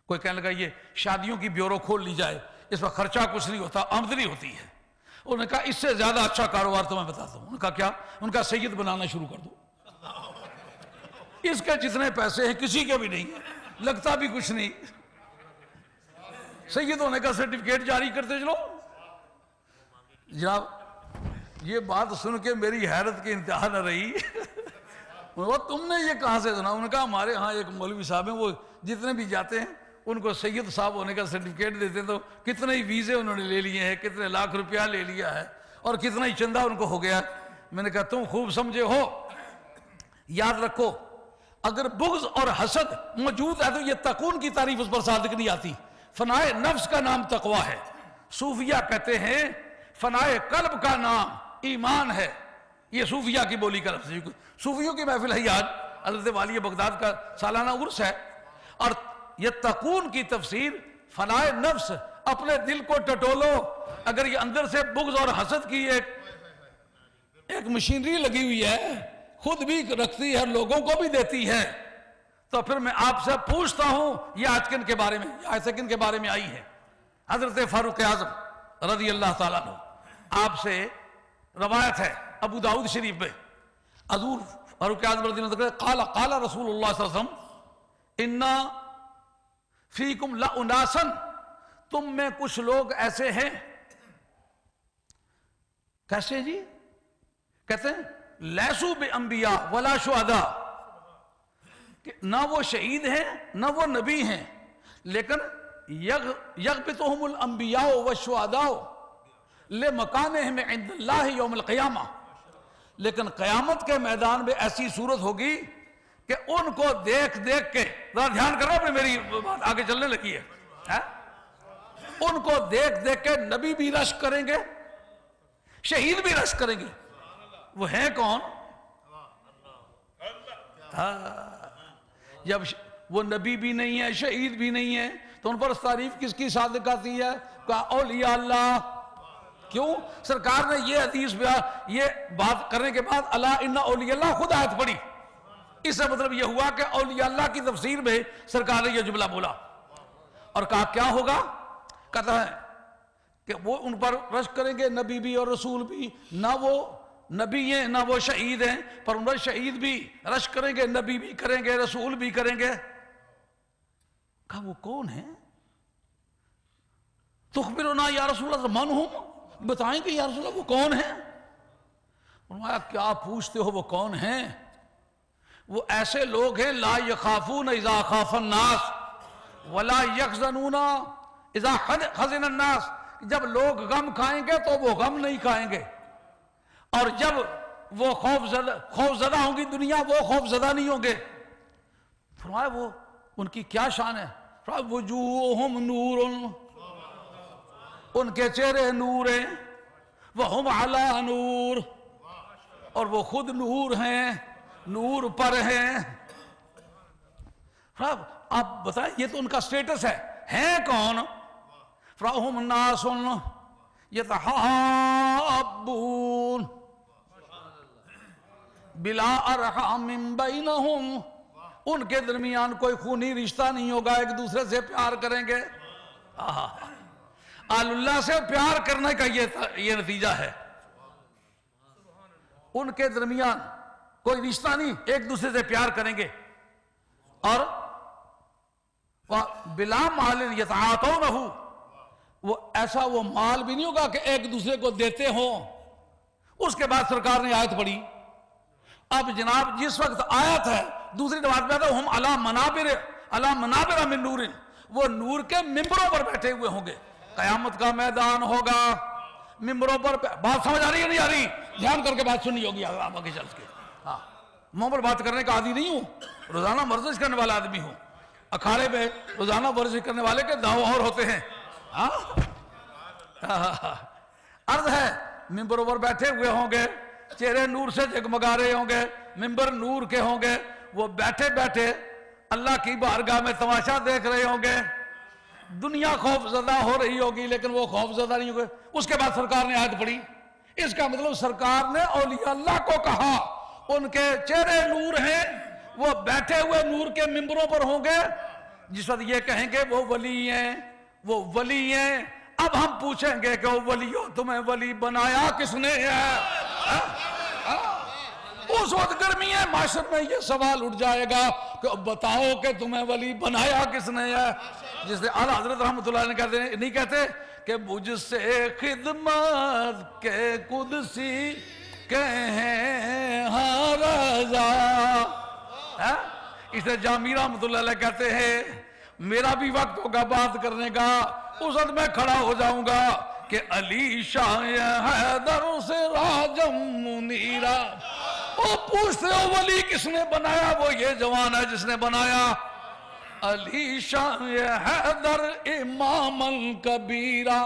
کوئی کہنے لگا یہ شادیوں کی بیورو کھول لی جائے، اس پر خرچہ کچھ نہیں ہوتا، آمدنی ہوتی ہے۔ انہوں نے کہا اس سے زیادہ اچھا کاروبار تو میں بتاتا ہوں۔ انہوں نے کہا کیا؟ ان کا سید بنانا شروع کر دو، اس کے جتنے پیسے ہیں کسی کے بھی نہیں ہیں، لگتا بھی کچھ نہیں، سید ہونے کا سرٹیفکیٹ جاری کرتے چلو۔ جناب یہ بات سن کے میری حیرت کی انتہا نہ رہی۔ وہ تم نے یہ کہاں سے سنا؟ انہوں نے کہا ہمارے ہاں ایک مولوی صاحب ہیں، وہ جتنے بھی جاتے ہیں ان کو سید صاحب ہونے کا سرٹیفکیٹ دیتے ہیں، تو کتنے ہی ویزے انہوں نے لے لیے ہیں، کتنے لاکھ روپیہ لے لیا ہے اور کتنا ہی چندہ ان کو ہو گیا۔ میں نے کہا تم خوب سمجھے ہو، یاد رکھو اگر بغض اور حسد موجود ہے تو یہ تقون کی تعریف اس پر صادق نہیں آتی۔ فنائے نفس کا نام تقوی ہے، صوفیہ کہتے ہیں فنائے قلب کا نام ایمان ہے۔ یہ صوفیہ کی بولی کا لفظ ہے۔ صوفیوں کی محفل ہے آج، حضرت والی بغداد کا سالانہ عرس ہے، اور یہ تقون کی تفسیر فنائے نفس، اپنے دل کو ٹٹولو۔ اگر یہ اندر سے بغض اور حسد کی ایک مشینری لگی ہوئی ہے، خود بھی رکھتی ہے لوگوں کو بھی دیتی ہے، تو پھر میں آپ سے پوچھتا ہوں یہ آج کن کے بارے میں، آج کن کے بارے میں آئی ہے؟ حضرت فاروق اعظم رضی اللہ تعالیٰ عنہ، آپ سے روایت ہے ابو داؤد شریف میں، حضور فاروق اعظم رضی اللہ عنہ قال رسول اللہ صلی اللہ علیہ وسلم انا فیکم لاناسا، تم میں کچھ لوگ ایسے ہیں۔ کیسے جی؟ کہتے ہیں لیسو بانبیاء ولا شہداء، کہ نہ وہ شہید ہیں نہ وہ نبی ہیں، لیکن یغبطہم الانبیاء والشہداء لمکانہم عند اللہ یوم القیامہ، لیکن قیامت کے میدان میں ایسی صورت ہوگی کہ ان کو دیکھ دیکھ کے، ذرا دھیان کرنا اپنے، میری بات آگے چلنے لگی ہے، ان کو دیکھ دیکھ کے نبی بھی رشک کریں گے، شہید بھی رشک کریں گے۔ وہ ہیں کون؟ جب وہ نبی بھی نہیں ہے شہید بھی نہیں ہے تو ان پر تعریف کس کی صادق آتی ہے؟ کہا اولیاء اللہ۔ کیوں؟ سرکار نے یہ حدیث یہ بات کرنے کے بعد الا ان اولیاء اللہ خود آیت پڑھی۔ اس سے مطلب یہ ہوا کہ اولیاء اللہ کی تفسیر میں سرکار نے یہ جملہ بولا اور کہا کیا ہوگا؟ کہتا ہے کہ وہ ان پر رشک کریں گے، نبی بھی اور رسول بھی، نہ وہ نبی ہیں نہ وہ شہید ہیں، پر ان پر شہید بھی رشک کریں گے، نبی بھی کریں گے، رسول بھی کریں گے۔ کہا وہ کون ہیں؟ تخبرنا یا رسول اللہ من ہم، بتائیں کہ یا رسول اللہ وہ کون ہیں؟ فرمایا کیا پوچھتے ہو وہ کون ہیں؟ وہ ایسے لوگ ہیں لا یخافون اذا خاف الناس ولا یحزنون اذا حزن الناس، جب لوگ غم کھائیں گے تو وہ غم نہیں کھائیں گے، اور جب وہ خوف زدہ ہوں گی دنیا وہ خوف زدہ نہیں ہوں گے۔ فرمایا وہ ان کی کیا شان ہے؟ وجوہہم نور، ان کے چہرے نور ہیں، وہم علی نور، اور وہ خود نور ہیں، نور پر ہیں۔ آپ بتائیں یہ تو ان کا سٹیٹس ہے، ہیں کون؟ فَرَهُمْ نَاسٌ يَتَحَابُّونَ بِلَا أَرْحَامٍ بَيْنَهُمْ، ان کے درمیان کوئی خونی رشتہ نہیں ہوگا، ایک دوسرے سے پیار کریں گے۔ آل اللہ سے پیار کرنے کا یہ نتیجہ ہے، ان کے درمیان کوئی رشتہ نہیں، ایک دوسرے سے پیار کریں گے، اور بلا مال یتعاطونہ، وہ ایسا وہ مال بھی نہیں ہوگا کہ ایک دوسرے کو دیتے ہوں۔ اس کے بعد سرکار نے آیت پڑھی، اب جناب جس وقت آیت ہے دوسری روایت میں آتا ہے ہم علی منابر من نور، وہ نور کے ممبروں پر بیٹھے ہوئے ہوں گے، قیامت کا میدان ہوگا، ممبروں پر۔ بات سمجھ آ رہی ہے نہیں آ رہی؟ دھیان کر کے بات سننی ہوگی آپ آگے چل کے۔ ہاں، منہ پر بات کرنے کا عادی نہیں ہوں، روزانہ ورزش کرنے والا آدمی ہوں، اکھاڑے میں روزانہ ورزش کرنے والے کے دعوے اور ہوتے ہیں۔ عرض ہے ممبروں پر بیٹھے ہوئے ہوں گے، چہرے نور سے جگمگا رہے ہوں گے، ممبر نور کے ہوں گے، وہ بیٹھے بیٹھے اللہ کی بارگاہ میں تماشا دیکھ رہے ہوں گے، دنیا خوف زدہ ہو رہی ہوگی لیکن وہ خوف زدہ نہیں ہوگے۔ اس کے بعد سرکار نے آیت پڑھی، اس کا مطلب سرکار نے اولیاء اللہ کو کہا ان کے چہرے نور ہیں، وہ بیٹھے ہوئے نور کے ممبروں پر ہوں گے، جس وقت یہ کہیں گے وہ ولی ہیں، وہ ولی ہیں۔ اب ہم پوچھیں گے کہ وہ ولیوں تمہیں ولی بنایا کس نے ہے؟ اس وقت گرمی ہے، معاشر میں یہ سوال اٹھ جائے گا کہ بتاؤ کہ تمہیں ولی بنایا کس نے ہے؟ جس نے اعلیٰ حضرت رحمۃ اللہ علیہ کہتے ہیں، نہیں کہتے کہ مجھ سے خدمت کے قدسی کہیں ہاں رضا، اس نے جامی رحمۃ اللہ علیہ کہتے ہیں میرا بھی وقت ہوگا بات کرنے کا، اس وقت میں کھڑا ہو جاؤں گا کہ علی شاہ حیدر سے راجم منیرہ، وہ پوچھتے ہو ولی کس نے بنایا؟ وہ یہ جوان ہے جس نے بنایا علی شاہ حیدر امام کبیرہ،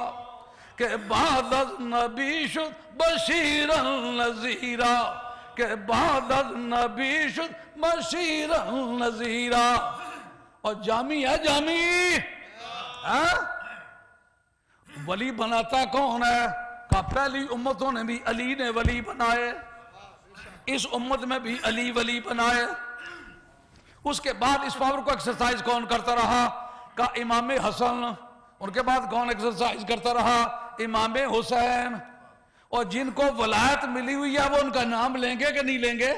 کہ بعد از نبی شد بشیر نذیرہ، کہ بعد از نبی شد بشیر نذیرہ۔ اور جامی ہے جامی، ولی بناتا کون ہے؟ کہ پہلی امتوں نے بھی علی نے ولی بنائے، اس امت میں بھی علی ولی بنائے۔ اس کے بعد اس پاور کو ایکسرسائز کون کرتا رہا؟ کہ امام حسن، ان کے بعد کون ایکسرسائز کرتا رہا؟ امام حسین۔ اور جن کو ولایت ملی ہوئی ہے وہ ان کا نام لیں گے کہ نہیں لیں گے؟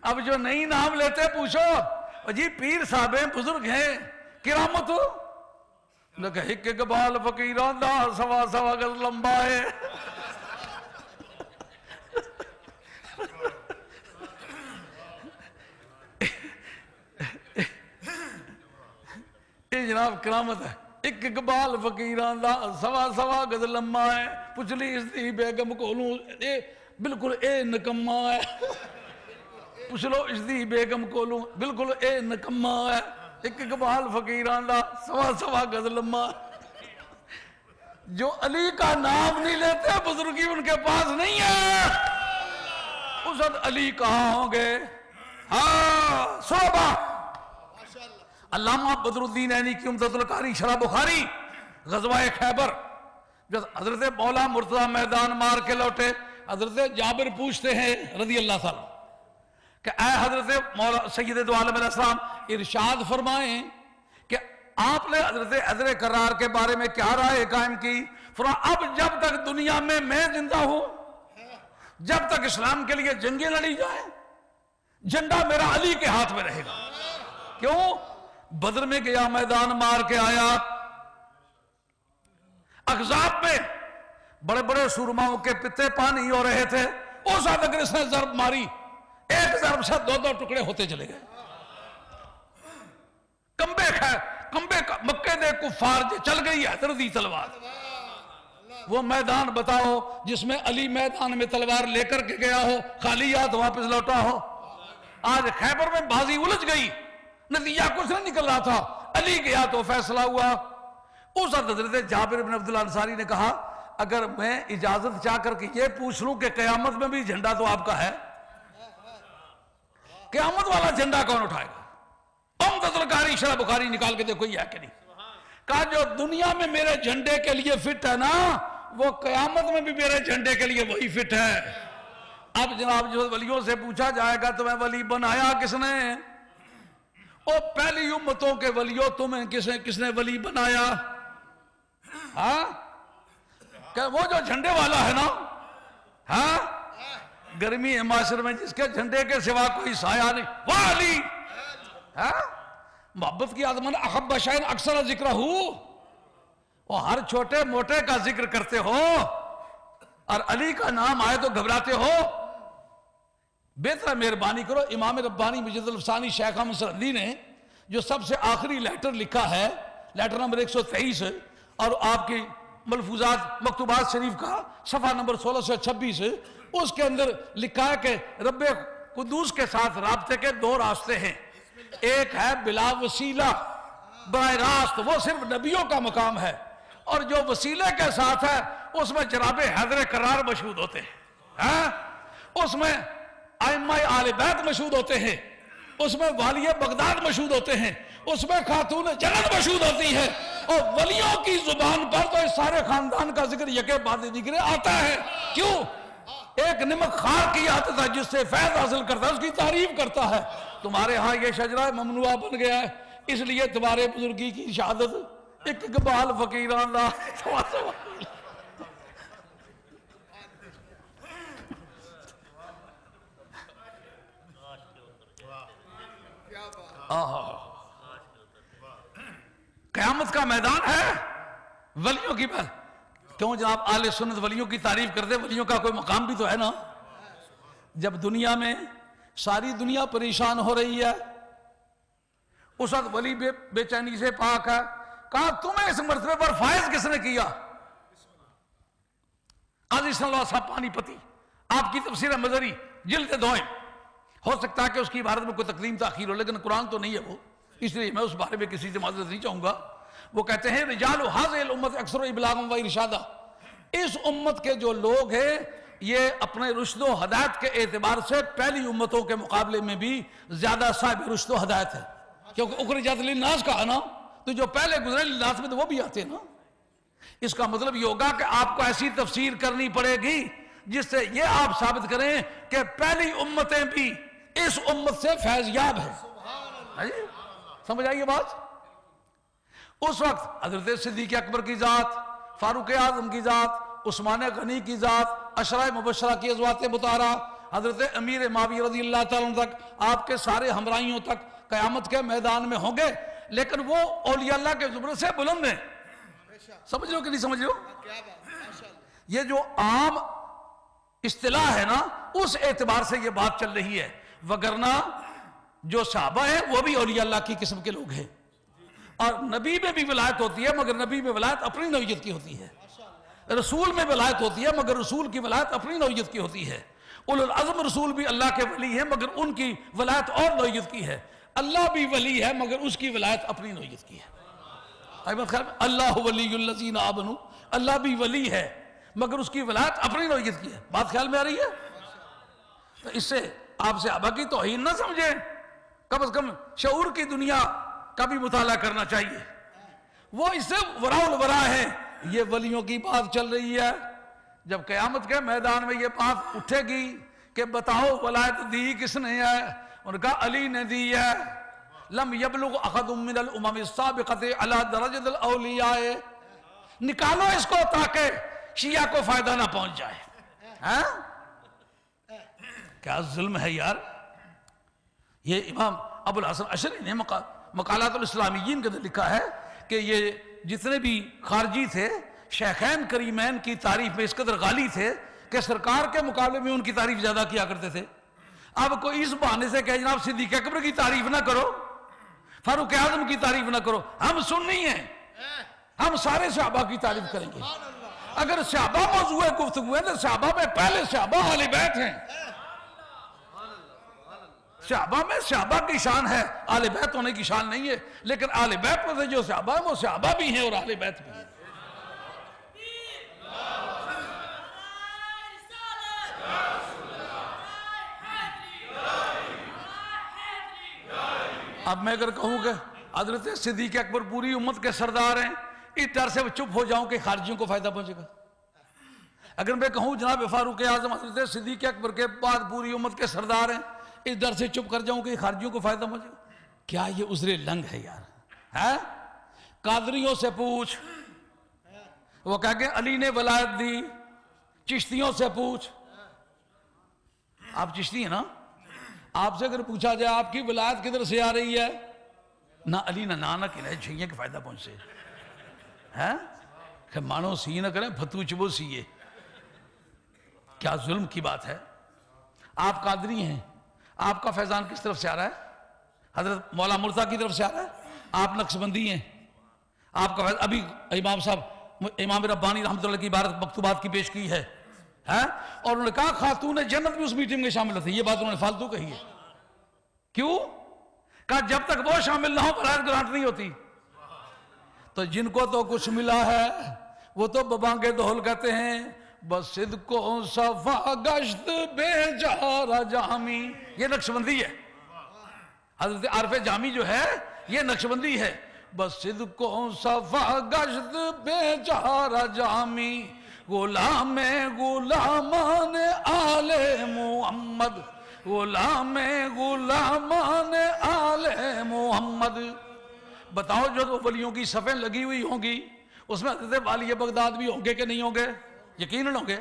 اب جو نہیں نام لیتے پوچھو جی پیر صاحب ہیں، بزرگ ہیں، کرامت ہو لیکن ہک اقبال فقیران دا سوا سوا گز لمبا ہے۔ یہ جناب کرامت ہے، ایک اقبال فقیران دا سوا سوا گز لمبا ہے، پچھلی اس دی بیگم کولوں بالکل اے نکمہ ہے، پچھلو اس دی بیگم کولوں بالکل اے نکمہ ہے، ایک اقبال فقیران دا سوا سوا گز لمبا۔ جو علی کا نام نہیں لیتے بزرگی ان کے پاس نہیں ہے۔ اس وقت علی کہاں ہوں گے؟ ہاں صحابہ، علامہ بدر الدین عینی کی عمدۃ القاری شرح بخاری، غزوہ خیبر، جب حضرت مولا مرتضی میدان مار کے لوٹے، حضرت جابر پوچھتے ہیں رضی اللہ تعالیٰ کہ اے حضرت مولا سید دو عالم علیہ السلام ارشاد فرمائیں کہ آپ نے حضرت حضر کرار کے بارے میں کیا رائے قائم کی؟ فرمایا اب جب تک دنیا میں زندہ ہوں، جب تک اسلام کے لیے جنگیں لڑی جائیں، جھنڈا میرا علی کے ہاتھ میں رہے گا۔ کیوں؟ بدر میں گیا، میدان مار کے آیا، احزاب میں بڑے بڑے سورماؤں کے پتے پانی ہو رہے تھے، اس وقت اگر اس نے ضرب ماری، ایک ضرب سے دو دو ٹکڑے ہوتے چلے گئے۔ کمبے مکے دے کفار چل گئی ہے تردی تلوار۔ وہ میدان بتاؤ جس میں علی میدان میں تلوار لے کر کے گیا ہو، خالی ہاتھ واپس لوٹا ہو۔ آج خیبر میں بازی الجھ گئی، نتیجہ کچھ نہیں نکل رہا تھا. علی گیا تو فیصلہ ہوا. اس وقت حضرت جابر بن عبداللہ انصاری نے کہا اگر میں اجازت چاہ کر کے یہ پوچھ لوں کہ قیامت میں بھی جھنڈا تو آپ کا ہے, قیامت والا جھنڈا کون اٹھائے گا؟ عمدۃ القاری شرح بخاری نکال کے دیکھو یہ ہے کہ نہیں. کہا جو دنیا میں میرے جھنڈے کے لیے فٹ ہے نا وہ قیامت میں بھی میرے جھنڈے کے لیے وہی فٹ ہے. اب جناب جو ولیوں سے پوچھا جائے گا تمہیں ولی بنایا کس نے؟ او پہلی امتوں کے ولیوں تمہیں کس نے ولی بنایا؟ ہاں کہ وہ جو جھنڈے والا ہے نا, ہاں گرمی ہے معاشر میں جس کے جھنڈے کے سوا کوئی سایہ نہیں, وہ علی. ہاں محبت کی آدمان احب شائن اکثر ذکر ہو, وہ ہر چھوٹے موٹے کا ذکر کرتے ہو اور علی کا نام آئے تو گھبراتے ہو. بہتر مہربانی کرو. امام ربانی مجد الفسانی شیخ احمد سرحدی نے جو سب سے آخری لیٹر لکھا ہے, لیٹر نمبر 123, اور آپ کی ملفوظات مکتوبات شریف کا صفحہ نمبر 1626, اس کے اندر لکھا ہے کہ رب قدوس کے ساتھ رابطے کے دو راستے ہیں. ایک ہے بلا وسیلہ براہ راست, وہ صرف نبیوں کا مقام ہے, اور جو وسیلے کے ساتھ ہے اس میں جناب حیدر کرار مشہود ہوتے ہیں, اس میں ائمہ آل بیت مشہود ہوتے ہیں, اس میں والی بغداد مشہود ہوتے ہیں, اس میں خاتون جنت مشہود ہوتی ہے. اور ولیوں کی زبان پر تو اس سارے خاندان کا ذکر یکے بعد دیگرے آتا ہے. کیوں؟ ایک نمک خار کی عادت ہے جس سے فیض حاصل کرتا ہے, اس کی تعریف کرتا ہے. تمہارے ہاں یہ شجرہ ممنوعہ بن گیا ہے, اس لیے تمہارے بزرگی کی شہادت اقبال فقیران لا قیامت کا میدان ہے ولیوں کی بات. کیوں جناب آل سنت ولیوں کی تعریف کرتے؟ ولیوں کا کوئی مقام بھی تو ہے نا. جب دنیا میں ساری دنیا پریشان ہو رہی ہے اس وقت ولی بے چینی سے پاک ہے. کہا تمہیں اس مرتبے پر فائز کس نے کیا؟ قاضی صلی اللہ صاحب پانی پتی, آپ کی تفسیر مظہری جلد دوئیں, ہو سکتا ہے کہ اس کی عبارت میں کوئی تقدیم تاخیر ہو لیکن قرآن تو نہیں ہے وہ, اس لیے میں اس بارے میں کسی سے معذرت نہیں چاہوں گا. وہ کہتے ہیں رجال حاضر الامت اکثر ابلاغ و ارشادہ, اس امت کے جو لوگ ہیں یہ اپنے رشد و ہدایت کے اعتبار سے پہلی امتوں کے مقابلے میں بھی زیادہ صاحب رشد و ہدایت ہے, کیونکہ اخرجت للناس کہا نا, تو جو پہلے گزرے للناس میں تو وہ بھی آتے ہیں نا. اس کا مطلب یہ ہوگا کہ آپ کو ایسی تفسیر کرنی پڑے گی جس سے یہ آپ ثابت کریں کہ پہلی امتیں بھی اس امت سے فیض یاب ہیں. سمجھ آئیے بات؟ اس وقت حضرت صدیق اکبر کی ذات, فاروق اعظم کی ذات, عثمان غنی کی ذات, عشرہ مبشرہ کی ازواج مطہرہ, حضرت امیر معاویہ رضی اللہ تعالیٰ عنہ تک, آپ کے سارے ہمراہیوں تک قیامت کے میدان میں ہوں گے, لیکن وہ اولیاء اللہ کے زمرے سے بلند ہیں. سمجھ رہے ہو کہ نہیں سمجھ رہے ہو؟ یہ جو عام اصطلاح ہے نا اس اعتبار سے یہ بات چل رہی ہے, وگرنہ جو صحابہ ہیں وہ بھی اولیاء اللہ کی قسم کے لوگ ہیں, اور نبی میں بھی ولایت ہوتی ہے مگر نبی میں ولایت اپنی نوعیت کی ہوتی ہے, رسول میں ولایت ہوتی ہے مگر رسول کی ولایت اپنی نوعیت کی ہوتی ہے, اولو العزم رسول بھی اللہ کے ولی ہیں مگر ان کی ولایت اور نوعیت کی ہے, اللہ بھی ولی ہے مگر اس کی ولایت اپنی نوعیت کی ہے. اللہ ولی الذین آمنوا, اللہ بھی ولی ہے مگر اس کی ولایت اپنی نوعیت کی ہے. بات خیال میں آ رہی ہے؟ تو اس سے آپ صحابہ کی توہین نہ سمجھیں, کم از کم شعور کی دنیا کا بھی مطالعہ کرنا چاہیے. وہ اس سے وراء الورا ہے. یہ ولیوں کی بات چل رہی ہے. جب قیامت کے میدان میں یہ بات اٹھے گی کہ بتاؤ ولایت دی کس نے ہے, ان کا علی نے دی ہے. لم یبلغ احد من الامم السابقۃ علی درجۃ الاولیاء, نکالو اس کو تاکہ شیعہ کو فائدہ نہ پہنچ جائے. ہاں کیا ظلم ہے یار. یہ امام ابو الحسن اشعری نے مقالات الاسلامیین کے اندر لکھا ہے کہ یہ جتنے بھی خارجی تھے شیخین کریمین کی تعریف میں اس قدر غالی تھے کہ سرکار کے مقابلے میں ان کی تعریف زیادہ کیا کرتے تھے. اب کوئی اس بہانے سے کہ جناب صدیق اکبر کی تعریف نہ کرو, فاروق اعظم کی تعریف نہ کرو, ہم سنی ہیں, ہم سارے صحابہ کی تعریف کریں گے. اگر صحابہ موضوع گفتگو ہے تو صحابہ میں پہلے صحابہ اہل بیت ہیں. صحابہ میں صحابہ کی شان ہے، آل بیت ہونے کی شان نہیں ہے، لیکن آل بیت میں سے جو صحابہ ہیں وہ صحابہ بھی ہیں اور آل بیت بھی ہیں۔ اب میں اگر کہوں کہ حضرت صدیق اکبر پوری امت کے سردار ہیں، اس ڈر سے چپ ہو جاؤں کہ خارجیوں کو فائدہ پہنچے گا۔ اگر میں کہوں جناب فاروق اعظم حضرت صدیق اکبر کے بعد پوری امت کے سردار ہیں، اس ڈر سے چپ کر جاؤں کہ خارجیوں کو فائدہ پہنچے گا، کیا یہ عذر لنگ ہے یار؟ ہے قادریوں سے پوچھ، وہ کہہ کہ علی نے ولایت دی، چشتیوں سے پوچھ، آپ چشتی ہیں نا، آپ سے اگر پوچھا جائے آپ کی ولایت کدھر سے آ رہی ہے، نہ علی نہ نانا کہ نہیں چھئیے کہ فائدہ پہنچے، ہے کہ مانو سی نہ کریں پھتو چبو سیے، کیا ظلم کی بات ہے۔ آپ قادری ہیں، آپ کا فیضان کس طرف سے آ رہا ہے؟ حضرت مولا مرتضیٰ کی طرف سے آ رہا ہے۔ آپ نقشبندی ہیں، آپ کا ابھی امام صاحب امام ربانی رحمۃ اللہ کی عبارت مکتوبات کی پیش کی ہے، اور انہوں نے کہا خاتون جنت بھی اس میٹنگ میں شامل تھی، یہ بات انہوں نے فالتو کہی ہے۔ کیوں؟ کہا جب تک وہ شامل نہ ہو ولایت گرانٹ نہیں ہوتی۔ تو جن کو تو کچھ ملا ہے وہ تو ببانگے دہل کہتے ہیں، بس صدق و صفا گشت بے جارہ جامی، یہ نقشبندی ہے۔ حضرت عارف جامی جو ہے یہ نقشبندی ہے، بس صدق و صفا گشت بے جارہ جامی، غلام غلامان آل محمد، غلام غلامان آل محمد۔ بتاؤ جو تو ولیوں کی صفیں لگی ہوئی ہوں گی اس میں حضرت والی بغداد بھی ہوں گے کہ نہیں ہوں گے؟ یقیناً ہوں گے۔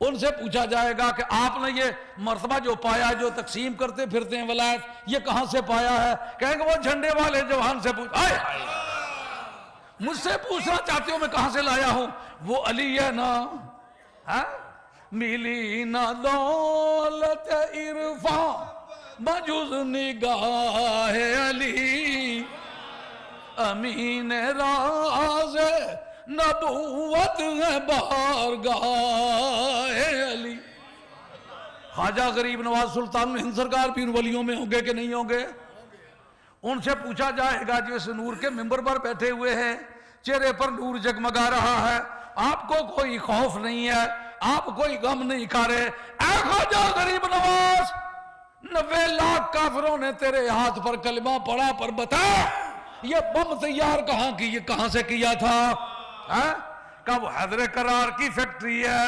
ان سے پوچھا جائے گا کہ آپ نے یہ مرتبہ جو پایا جو تقسیم کرتے پھرتے ہیں ولایت، یہ کہاں سے پایا ہے؟ کہیں گے وہ جھنڈے والے جوان سے پوچھ، آئے مجھ سے پوچھنا چاہتے ہو میں کہاں سے لایا ہوں؟ وہ علی ہے نا، ملی نہ دولت عرفان بجز نگاہ علی، امین راز نبوت ہے بارگاہ علی۔ خواجہ غریب نواز سلطان ہند سرکار بھی ان ولیوں میں ہوں گے کہ نہیں ہوں گے؟ ان سے پوچھا جائے گا جو اس نور کے ممبر پر بیٹھے ہوئے ہیں، چہرے پر نور جگمگا رہا ہے، آپ کو کوئی خوف نہیں ہے، آپ کوئی غم نہیں کھا رہے، اے خواجہ غریب نواز 90 لاکھ کافروں نے تیرے ہاتھ پر کلمہ پڑھا، پر بتا یہ بم تیار کہاں سے کیا تھا؟ کہ وہ حیدر کرار کی فیکٹری ہے،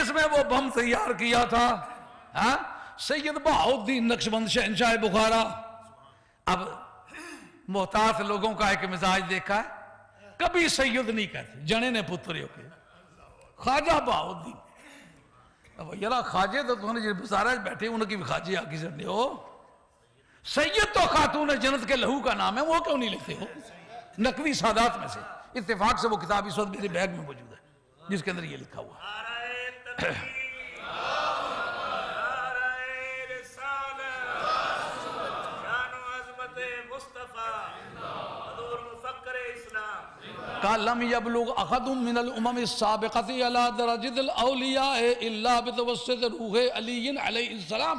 اس میں وہ بم تیار کیا تھا۔ سید بہاؤالدین نقشبند شہنشاہ بخارا۔ اب محتاط لوگوں کا ایک مزاج دیکھا ہے، کبھی سید نہیں کہتے، جنے نے پترے ہو کے خواجہ بہاؤالدین۔ اب یارا خواجے تو تم نے جو بزارج بیٹھے ان کی بھی خواجے آگے سرنے ہو، سید تو خاتون جنت کے لہو کا نام ہے، وہ کیوں نہیں لکھتے ہو؟ نقوی سادات میں سے اتفاق سے وہ کتاب اس وقت میرے بیگ میں موجود ہے جس کے اندر یہ لکھا ہوا ہے۔ لم يبلغ احد من الامم السابقۃ علی درجۃ الاولیاء الا بتوسط روح علی علیہ السلام۔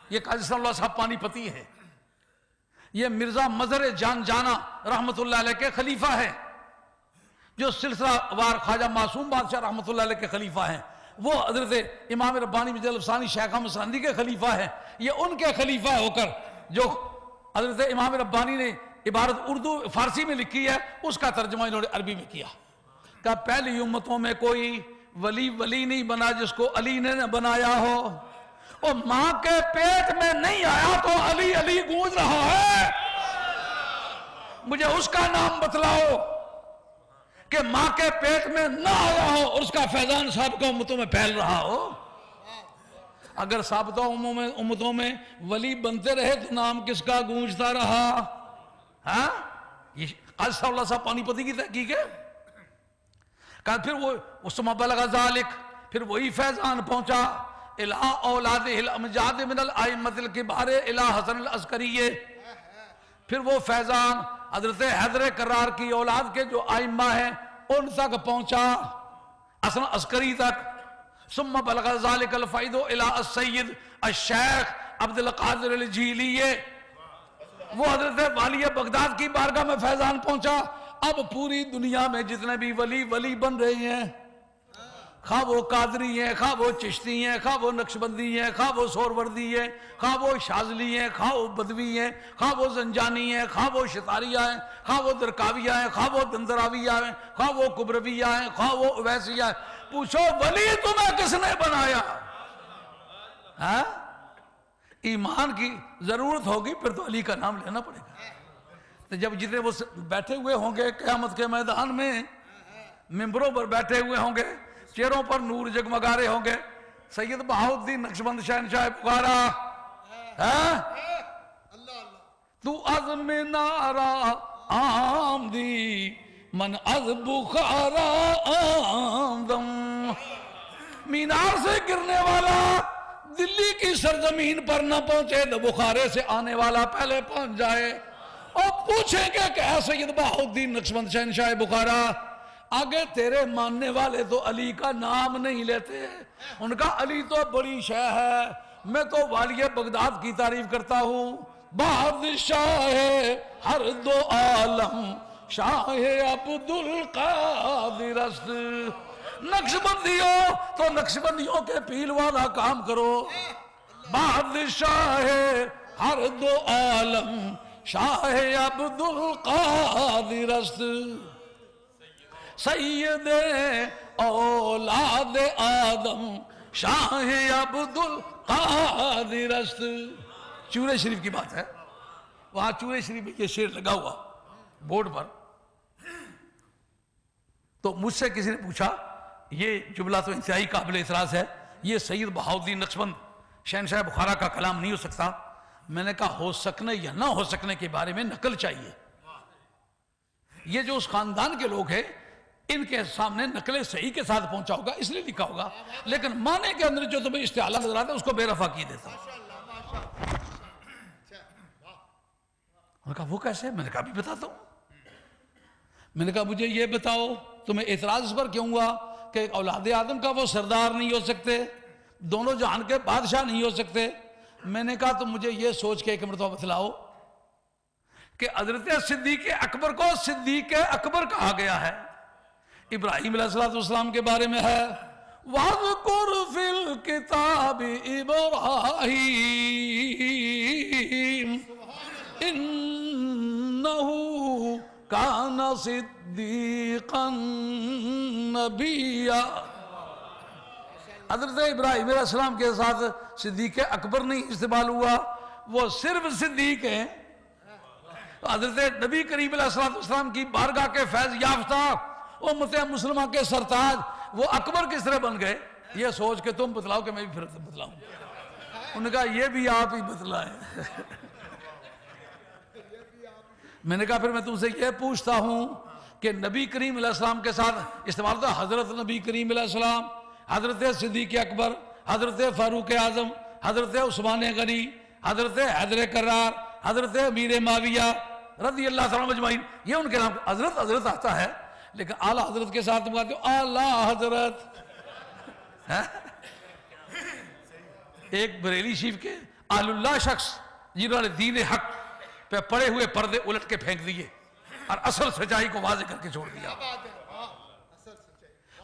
یہ قاضی صلی اللہ صاحب پانی پتی ہے، یہ مرزا مظہر جان جانا رحمت اللہ علیہ کے خلیفہ ہیں، جو سلسلہ وار خواجہ معصوم بادشاہ رحمت اللہ علیہ کے خلیفہ ہیں، وہ حضرت امام ربانی مجلد ثانی شیخ احمد سندھی کے خلیفہ ہیں، یہ ان کے خلیفہ ہو کر جو حضرت امام ربانی نے عبارت اردو فارسی میں لکھی ہے اس کا ترجمہ انہوں نے عربی میں کیا، کہ پہلی امتوں میں کوئی ولی نہیں بنا جس کو علی نے بنایا ہو، اور ماں کے پیٹ میں نہیں آیا تو علی علی گونج رہا ہے، مجھے اس کا نام بتلاؤ کہ ماں کے پیٹ میں نہ آیا ہو اور اس کا فیضان سابقہ امتوں میں پھیل رہا ہو۔ اگر سابقہ امتوں میں ولی بنتے رہے تو نام کس کا گونجتا رہا؟ یہ قاضی صلی اللہ صاحب پانی پتی کی تحقیق ہے۔ کہ پھر وہ اسما بلغ ذالک، پھر وہی فیضان پہنچا الہ اولادہ الامجاد من الائمۃ الکبار الہ حسن العسکری، پھر وہ فیضان حضرت حیدر کرار کی اولاد کے جو ائمہ ہیں ان تک پہنچا، حسن عسکری تک، ثم بلغ ذلك الفیض الى السید الشیخ عبد القادر الجیلی، وہ حضرت والی بغداد کی بارگاہ میں فیضان پہنچا۔ اب پوری دنیا میں جتنے بھی ولی بن رہے ہیں، خواہ وہ قادری ہیں، خواہ وہ چشتی ہیں، خواہ وہ نقشبندی ہیں، خواہ وہ سوروردی ہیں، خواہ وہ شاذلی ہیں، خواہ وہ بدوی ہیں، خواہ وہ زنجانی ہیں، خواہ وہ شتاریہ ہیں، خواہ وہ درکاویہ ہیں، خواہ وہ دندراویہ ہیں، خواہ وہ کبرویہ ہیں، خواہ وہ اویسیہ ہیں، پوچھو ولی تمہیں کس نے بنایا؟ ہاں؟ ایمان کی ضرورت ہوگی پھر تو علی کا نام لینا پڑے گا۔ تو جب جتنے وہ بیٹھے ہوئے ہوں گے قیامت کے میدان میں، ممبروں پر بیٹھے ہوئے ہوں گے، چہروں پر نور جگمگا رہے ہوں گے، سید بہاؤالدین نقشبند شہنشاہ بخارا، تو عزم نارا آمدی من از بخارا آمدم، مینار سے گرنے والا دلی کی سرزمین پر نہ پہنچے تو بخارے سے آنے والا پہلے پہنچ جائے، اور پوچھیں گے کہ اے سید بہاؤالدین نقشبند شہنشاہ بخارا، آگے تیرے ماننے والے تو علی کا نام نہیں لیتے، ان کا علی تو بڑی شے ہے، میں تو والی بغداد کی تعریف کرتا ہوں، بادشاہ ہر دو عالم شاہ عبد القادر است، نقشبندیوں تو نقشبندیوں کے پیل والا کام کرو، بادشاہ ہر دو عالم شاہ عبد القادر است، سید اولاد آدم شاہ عبد القادر است۔ چورے شریف کی بات ہے، وہاں چورے شریف میں یہ شعر لگا ہوا بورڈ پر، تو مجھ سے کسی نے پوچھا یہ جملہ تو انتہائی قابل اعتراض ہے، یہ سید بہاؤالدین نقشبند شہنشاہ بخارا کا کلام نہیں ہو سکتا۔ میں نے کہا ہو سکنے یا نہ ہو سکنے کے بارے میں نقل چاہیے، یہ جو اس خاندان کے لوگ ہیں ان کے سامنے نقل صحیح کے ساتھ پہنچا ہوگا اس لیے لکھا ہوگا، لیکن معنی کے اندر جو تمہیں استعلا نظر آتا ہے اس کو بے رفع کیے دیتا۔ میں نے کہا وہ کیسے؟ میں نے کہا بھی بتاتا ہوں۔ میں نے کہا مجھے یہ بتاؤ تمہیں اعتراض اس پر کیوں ہوا کہ اولاد آدم کا وہ سردار نہیں ہو سکتے، دونوں جہان کے بادشاہ نہیں ہو سکتے؟ میں نے کہا تم مجھے یہ سوچ کے ایک مرتبہ بتلاؤ کہ حضرت صدیق اکبر کو صدیق اکبر کہا گیا ہے، ابراہیم علیہ السلام کے بارے میں ہے وَاذْكُرْ فِي الْكِتَابِ إِبْرَاهِيمَ إِنَّهُ كَانَ صِدِّيقًا نَبِيًّا۔ حضرت ابراہیم علیہ السلام کے ساتھ صدیق اکبر نہیں استعمال ہوا، وہ صرف صدیق ہیں۔ حضرت نبی کریم علیہ السلام کی بارگاہ کے فیض یافتہ امت مسلمہ کے سرتاج وہ اکبر کس طرح بن گئے؟ یہ سوچ کے تم بتلاؤ کہ میں بھی پھر بتلاؤں۔ انہوں نے کہا یہ بھی آپ ہی بتلائیں۔ میں نے کہا پھر میں تم سے یہ پوچھتا ہوں کہ نبی کریم علیہ السلام کے ساتھ استعمال ہوتا حضرت نبی کریم علیہ السلام، حضرت صدیق اکبر، حضرت فاروق اعظم، حضرت عثمان غنی، حضرت حیدر کرار، حضرت امیر معاویہ رضی اللہ تعالیٰ مجمعین، یہ ان کے نام حضرت آتا ہے، لیکن اعلیٰ حضرت کے ساتھ تم کہتے ہو اعلیٰ حضرت۔ ایک بریلی شریف کے اہل اللہ شخص جنہوں نے دین حق پہ پڑے ہوئے پردے الٹ کے پھینک دیے اور اصل سچائی کو واضح کر کے چھوڑ دیا،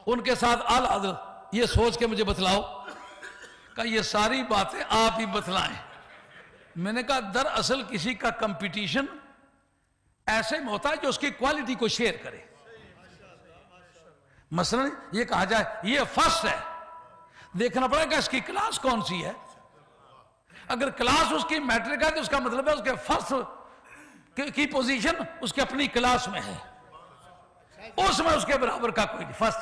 ان کے ساتھ اعلیٰ حضرت، یہ سوچ کے مجھے بتلاؤ کہ یہ ساری باتیں آپ ہی بتلائیں۔ میں نے کہا دراصل کسی کا کمپٹیشن ایسے میں ہوتا ہے جو اس کی کوالٹی کو شیئر کرے، مثلا یہ کہا جائے یہ فرسٹ ہے، دیکھنا پڑے گا اس کی کلاس کون سی ہے، اگر کلاس اس کی میٹرک ہے تو اس کا مطلب ہے اس کے فرسٹ کی پوزیشن اس کے اپنی کلاس میں ہے، اس میں اس کے برابر کا کوئی نہیں، فرسٹ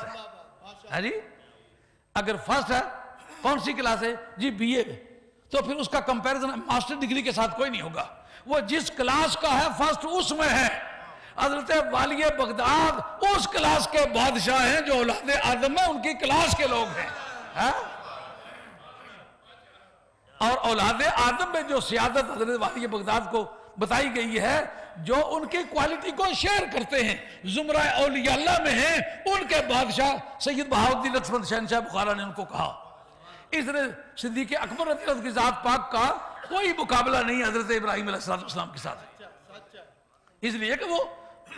ہے جی۔ اگر فرسٹ ہے کون سی کلاس ہے جی بی اے میں، تو پھر اس کا کمپیریزن ماسٹر ڈگری کے ساتھ کوئی نہیں ہوگا، وہ جس کلاس کا ہے فرسٹ اس میں ہے۔ حضرت والی بغداد اس کلاس کے بادشاہ ہیں جو اولاد آدم ہیں، ان کی کلاس کے لوگ ہیں، اور اولاد آدم میں جو سیادت حضرت والی بغداد کو بتائی گئی ہے جو ان کی کوالٹی کو شیئر کرتے ہیں، زمرہ اولیاء اللہ میں ہیں، ان کے بادشاہ سید بہاؤالدین لکشمن شہنشاہ بخارا نے ان کو کہا۔ اس طرح صدیق اکبر رضی اللہ عنہ کی ذات پاک کا کوئی مقابلہ نہیں حضرت ابراہیم علیہ السلام کے ساتھ، اس لیے کہ وہ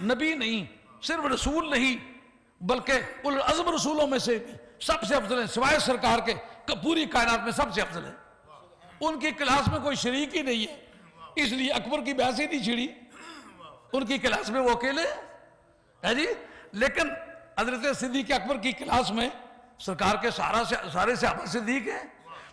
نبی نہیں، صرف رسول نہیں، بلکہ اولو العزم رسولوں میں سے بھی سب سے افضل ہیں، سوائے سرکار کے پوری کائنات میں سب سے افضل ہیں۔ ان کی کلاس میں کوئی شریک ہی نہیں ہے، اس لیے اکبر کی بحث ہی نہیں چھڑی، ان کی کلاس میں وہ اکیلے ہے جی۔ لیکن حضرت صدیق اکبر کی کلاس میں سرکار کے سارے صحابہ صدیق ہیں،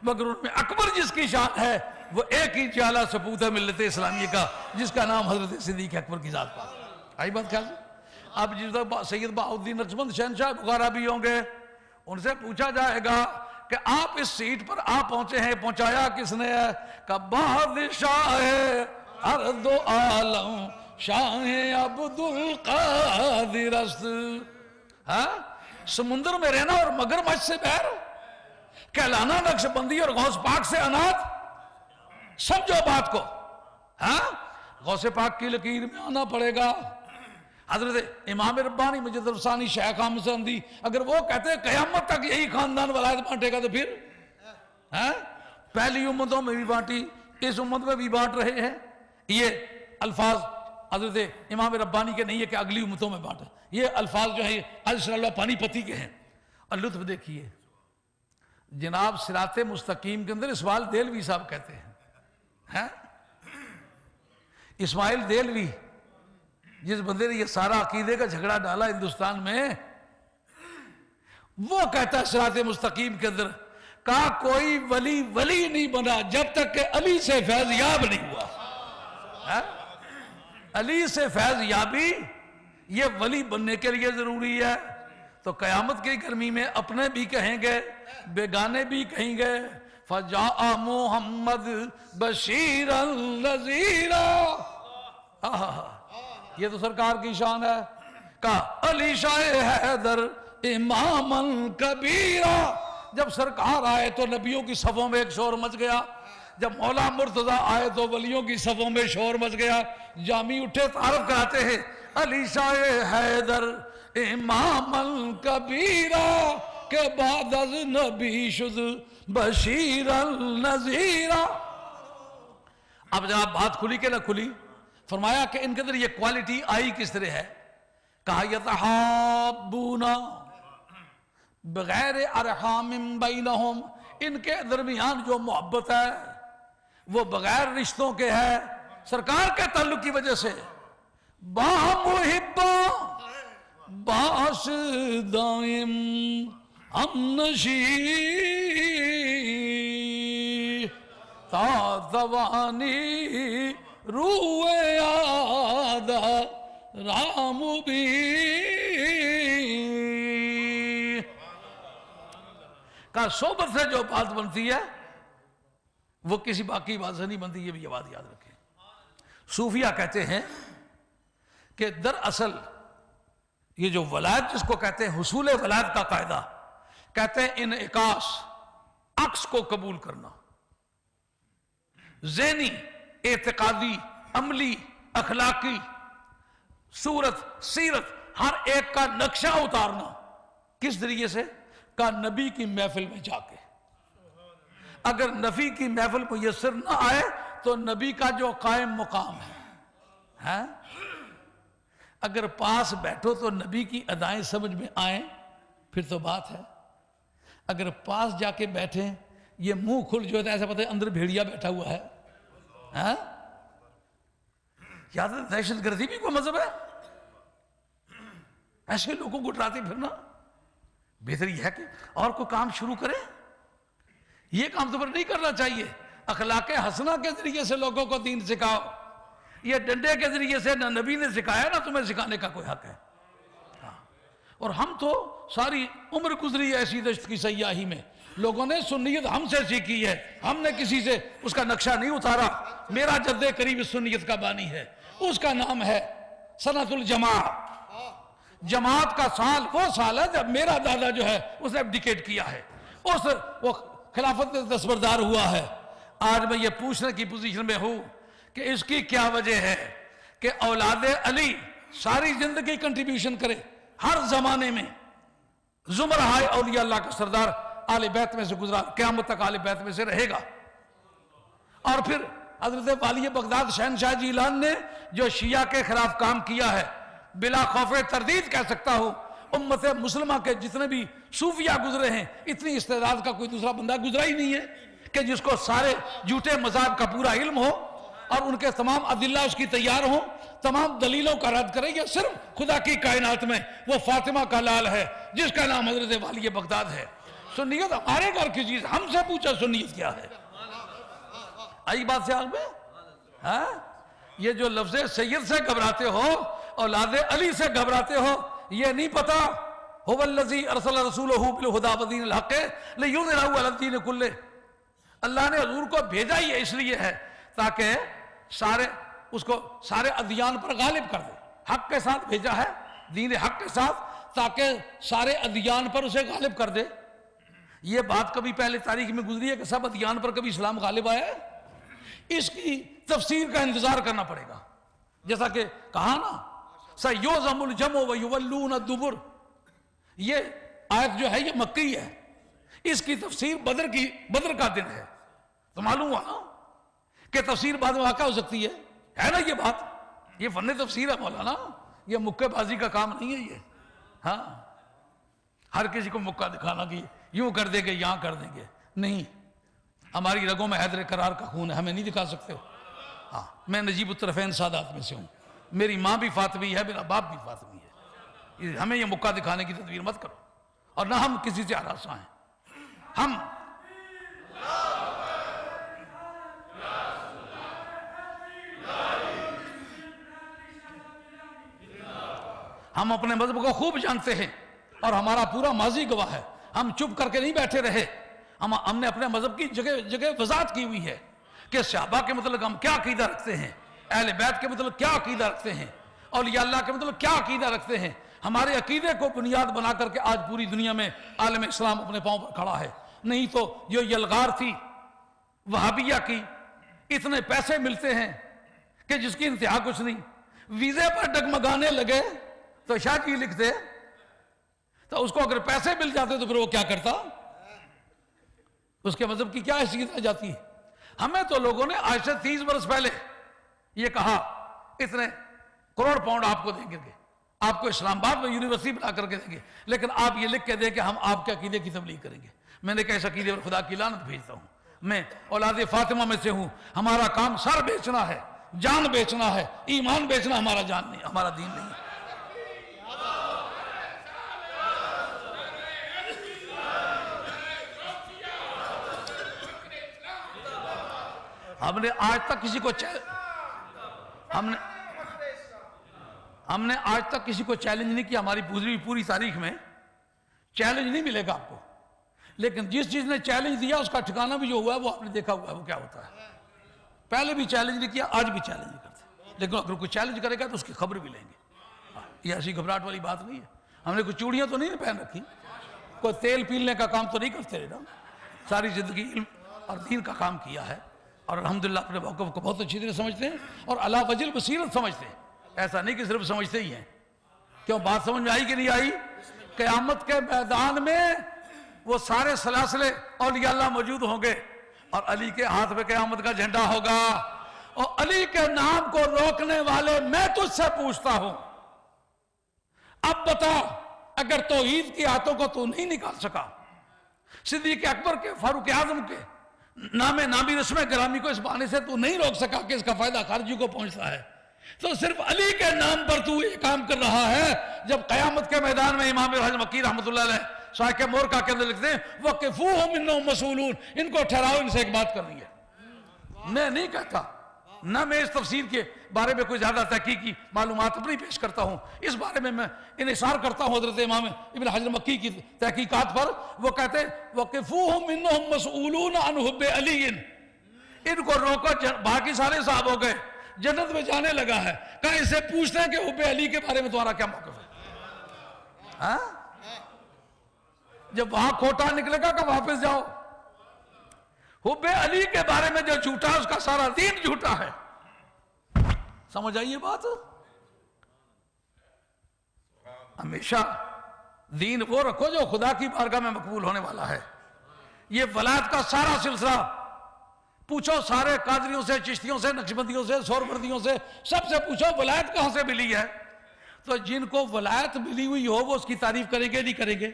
مگر ان میں اکبر جس کی شان ہے وہ ایک ہی جعلا سپوت ہے ملت اسلامیہ کا، جس کا نام حضرت صدیق اکبر کی ذات پاک۔ آئی بات خیال سے؟ اب جس طرح سید بہاؤالدین لکشمن شہنشاہ بخارا بھی ہوں گے، ان سے پوچھا جائے گا کہ آپ اس سیٹ پر آپ پہنچے ہیں، پہنچایا کس نے ہے؟ کہ بادشاہ ارض و عالم شاہ عبدالقادر است۔ ہاں، سمندر میں رہنا اور مگرمچھ سے بیر، کہلانا نقش بندی اور غوث پاک سے انات۔ سمجھو بات کو، ہاں، غوث پاک کی لکیر میں آنا پڑے گا۔ حضرت امام ربانی مجد الثانی شیخ احمد سندھی اگر وہ کہتے ہیں قیامت تک یہی خاندان ولایت بانٹے گا تو پھر پہلی امتوں میں بھی بانٹی، اس امت میں بھی بانٹ رہے ہیں۔ یہ الفاظ حضرت امام ربانی کے نہیں ہے کہ اگلی امتوں میں بانٹا، یہ الفاظ جو ہیں علیہ اللہ پانی پتی کے ہیں۔ اور لطف دیکھیے جناب صراط مستقیم کے اندر اسماعیل دہلوی صاحب کہتے ہیں، اسماعیل دہلوی جس بندے نے یہ سارا عقیدے کا جھگڑا ڈالا ہندوستان میں، وہ کہتا ہے صراط مستقیم کے اندر کہا کوئی ولی ولی نہیں بنا جب تک کہ علی سے فیض یاب نہیں ہوا۔ علی سے فیض یابی یہ ولی بننے کے لیے ضروری ہے۔ تو قیامت کی گرمی میں اپنے بھی کہیں گے، بیگانے بھی کہیں گے، فجاء محمد بشیرا نذیرا۔ یہ تو سرکار کی شان ہے۔ کہا علی شاہ حیدر اماما کبیرا۔ جب سرکار آئے تو نبیوں کی صفوں میں ایک شور مچ گیا، جب مولا مرتضی آئے تو ولیوں کی صفوں میں شور مچ گیا۔ جامی اٹھے تعارف کراتے ہیں علی شاہ حیدر اماما کبیرا کے بعد از نبی شد بشیرا نذیرا۔ اب جناب بات کھلی کہ نہ کھلی، فرمایا کہ ان کے اندر یہ کوالٹی آئی کس طرح ہے؟ کہا یتحابون بغیر ارحام بینہم، ان کے درمیان جو محبت ہے وہ بغیر رشتوں کے ہے، سرکار کے تعلق کی وجہ سے۔ محبا باش دائم ہمنشی تا توانی روئے آدھا رام بھی۔ کہا صحبت سے جو بات بنتی ہے وہ کسی باقی بات سے نہیں بنتی، یہ بھی یہ بات یاد رکھیں۔ صوفیہ کہتے ہیں کہ دراصل یہ جو ولایت جس کو کہتے ہیں حصول ولایت کا قاعدہ، کہتے ہیں انعکاس، عکس کو قبول کرنا، ذہنی، اعتقادی، عملی، اخلاقی، صورت، سیرت، ہر ایک کا نقشہ اتارنا۔ کس ذریعے سے؟ کہ نبی کی محفل میں جا کے۔ اگر نبی کی محفل میسر نہ آئے تو نبی کا جو قائم مقام ہے، اگر پاس بیٹھو تو نبی کی ادائیں سمجھ میں آئیں پھر تو بات ہے۔ اگر پاس جا کے بیٹھیں یہ منہ کھل جو ہے ایسا پتہ ہے اندر بھیڑیا بیٹھا ہوا ہے، یاد ہے دہشت گردی بھی کوئی مذہب ہے؟ ایسے لوگوں کو ڈراتے پھرنا، بہتر یہ ہے کہ اور کوئی کام شروع کرے۔ یہ کام تو پر نہیں کرنا چاہیے۔ اخلاق حسنہ کے ذریعے سے لوگوں کو دین سکھاؤ، یہ ڈنڈے کے ذریعے سے نہ نبی نے سکھایا نہ تمہیں سکھانے کا کوئی حق ہے۔ اور ہم تو ساری عمر گزری ایسی دشت کی سیاحی میں، لوگوں نے سنیت ہم سے سیکھی ہے، ہم نے کسی سے اس کا نقشہ نہیں اتارا۔ میرا جد قریب سنیت کا بانی ہے، اس کا نام ہے سنۃ الجماع۔ جماعت کا سال وہ سال ہے جب میرا دادا جو ہے اس نے ابڈیکیٹ کیا ہے، وہ خلافت دستبردار ہوا ہے۔ آج میں یہ پوچھنے کی پوزیشن میں ہوں کہ اس کی کیا وجہ ہے کہ اولاد علی ساری زندگی کنٹریبیوشن کرے ہر زمانے میں، زمرہ اولیاء اللہ کا سردار آل بیت میں سے گزرا، قیامت تک آل بیت میں سے رہے گا۔ اور پھر حضرت والی بغداد شہنشاہ جیلان نے جو شیعہ کے خلاف کام کیا ہے، بلا خوف تردید کہہ سکتا ہوں امت مسلمہ کے جتنے بھی صوفیہ گزرے ہیں، اتنی استعداد کا کوئی دوسرا بندہ گزرا ہی نہیں ہے کہ جس کو سارے جھوٹے مذاہب کا پورا علم ہو اور ان کے تمام ادلہ اس کی تیار ہوں، تمام دلیلوں کا رد کرے۔ یہ صرف خدا کی کائنات میں وہ فاطمہ کا لال ہے جس کا نام حضرت والی بغداد ہے۔ سنیت ہمارے گھر کی چیز، ہم سے پوچھا سنیت کیا ہے؟ آئی بات سے آگ میں؟ یہ جو لفظ سید سے گھبراتے ہو، اولاد علی سے گھبراتے ہو، یہ نہیں پتا هو الذی ارسل رسولہ بالہدی ودین الحق لیظہرہ علی الدین کلہ، اللہ نے حضور کو بھیجا ہی اس لیے ہے تاکہ اس کو سارے ادیان پر غالب کر دے۔ حق کے ساتھ بھیجا ہے، دین حق کے ساتھ، تاکہ سارے ادیان پر اسے غالب کر دے۔ یہ بات کبھی پہلے تاریخ میں گزری ہے کہ سب ادیان پر کبھی اسلام غالب آیا ہے؟ اس کی تفسیر کا انتظار کرنا پڑے گا۔ جیسا کہ کہا نا سَيُوزَمُ الْجَمُعُ وَيُوَلُّونَ الدُّبُرَ، یہ آیت جو ہے یہ مکی ہے، اس کی تفسیر بدر کا دن ہے، تو معلوم ہوا نا کہ تفسیر بعد میں واقع ہو سکتی ہے نا؟ یہ بات، یہ فن تفسیر ہے مولانا، یہ مکے بازی کا کام نہیں ہے یہ۔ ہاں، ہر کسی کو مکہ دکھانا کہ یوں کر دیں گے یہاں کر دیں گے، نہیں، ہماری رگوں میں حیدر کرار کا خون ہے، ہمیں نہیں دکھا سکتے ہو۔ ہاں، میں نجیب الطرفین سادات میں سے ہوں، میری ماں بھی فاطمی ہے، میرا باپ بھی فاطمی ہے، ہمیں یہ مکہ دکھانے کی تدبیر مت کرو، اور نہ ہم کسی سے ہراساں ہیں۔ ہم اپنے مذہب کو خوب جانتے ہیں اور ہمارا پورا ماضی گواہ ہے، ہم چپ کر کے نہیں بیٹھے رہے، ہم نے اپنے مذہب کی جگہ وضاحت کی ہوئی ہے کہ صحابہ کے متعلق ہم کیا عقیدہ رکھتے ہیں، اہل بیت کے متعلق کیا عقیدہ رکھتے ہیں، اولیاء اللہ کے متعلق کیا عقیدہ رکھتے ہیں۔ ہمارے عقیدے کو بنیاد بنا کر کے آج پوری دنیا میں عالم اسلام اپنے پاؤں پر کھڑا ہے، نہیں تو جو یلغار تھی وہابیہ کی، اتنے پیسے ملتے ہیں کہ جس کی انتہا کچھ نہیں، ویزے پر ڈگمگانے لگے تو شاہ جی لکھتے، تو اس کو اگر پیسے مل جاتے تو پھر وہ کیا کرتا؟ اس کے مذہب کی کیا حیثیت آ جاتی ہے؟ ہمیں تو لوگوں نے آج سے 30 برس پہلے یہ کہا اتنے کروڑ پاؤنڈ آپ کو دیں گے، آپ کو اسلام آباد میں یونیورسٹی بنا کر کے دیں گے، لیکن آپ یہ لکھ کے دیں کہ ہم آپ کے عقیدے کی تبلیغ کریں گے۔ میں نے کہا اس عقیدے پر خدا کی لعنت بھیجتا ہوں، میں اولاد فاطمہ میں سے ہوں، ہمارا کام سر بیچنا ہے، جان بیچنا ہے، ایمان بیچنا ہمارا جان نہیں، ہمارا دین نہیں ہے۔ ہم نے آج تک کسی کو چیلنج نہیں کیا، ہماری پوری تاریخ میں چیلنج نہیں ملے گا آپ کو، لیکن جس چیز نے چیلنج دیا اس کا ٹھکانہ بھی جو ہوا ہے وہ آپ نے دیکھا ہوا ہے وہ کیا ہوتا ہے۔ پہلے بھی چیلنج نہیں کیا، آج بھی چیلنج نہیں کرتے، لیکن اگر کوئی چیلنج کرے گا تو اس کی خبر بھی لیں گے۔ یہ ایسی گھبراہٹ والی بات نہیں ہے، ہم نے کوئی چوڑیاں تو نہیں پہن رکھی، کوئی تیل پیلنے کا کام تو نہیں کرتے رہنا، ساری زندگی علم اور دین کا کام کیا ہے، اور الحمدللہ اپنے موقف کو بہت اچھی طرح سمجھتے ہیں اور علی وجہ البصیرت سمجھتے ہیں، ایسا نہیں کہ صرف سمجھتے ہی ہیں۔ کیوں بات سمجھ میں آئی کہ نہیں آئی؟ قیامت کے میدان میں وہ سارے سلاسلے اولیاء اللہ موجود ہوں گے اور علی کے ہاتھ میں قیامت کا جھنڈا ہوگا، اور علی کے نام کو روکنے والے میں تجھ سے پوچھتا ہوں، اب بتا اگر توحید کی آیتوں کو تو نہیں نکال سکا، صدیق اکبر کے، فاروق اعظم کے نامی رسم گرامی کو اس بہانے سے تو نہیں روک سکا کہ اس کا فائدہ خارجی کو پہنچتا ہے، تو صرف علی کے نام پر تو یہ کام کر رہا ہے۔ جب قیامت کے میدان میں امام حضرت مکی رحمۃ اللہ علیہ صاحب مورکہ کے اندر لکھتے ہیں وَقِفُوهُمْ إِنَّهُمْ مَسْئُولُونَ، ان کو ٹھہراؤ، ان سے ایک بات کرنی ہے۔ میں نہیں کہتا، نہ میں اس تفسیر کے بارے میں کوئی زیادہ تحقیقی معلومات اپنی پیش کرتا ہوں، اس بارے میں انحصار کرتا ہوں حضرت امام ابن حجر مکی کی تحقیقات پر۔ وہ کہتے ہیں وَقِفُوهُمْ إِنَّهُمْ مَسْئُولُونَ عَنْ حُبِّ عَلِيٍّ، ان کو روکو، باقی سارے صاحب ہو گئے، جنت میں جانے لگا ہے، کہا اس سے پوچھتے ہیں کہ حب علی کے بارے میں تمہارا کیا موقف ہے؟ جب وہاں کھوٹا نکلے گا کہ واپس جاؤ، حب علی کے بارے میں جو جھوٹا اس کا سارا دین جھوٹا ہے، سمجھ آئیے بات؟ ہمیشہ دین وہ رکھو جو خدا کی بارگاہ میں مقبول ہونے والا ہے. یہ ولایت کا سارا سلسلہ پوچھو سارے قادریوں سے، چشتیوں سے، نقشبندیوں سے، سہروردیوں سے، سب سے پوچھو ولایت کہاں سے ملی ہے. تو جن کو ولایت ملی ہوئی ہو وہ اس کی تعریف کریں گے نہیں کریں گے؟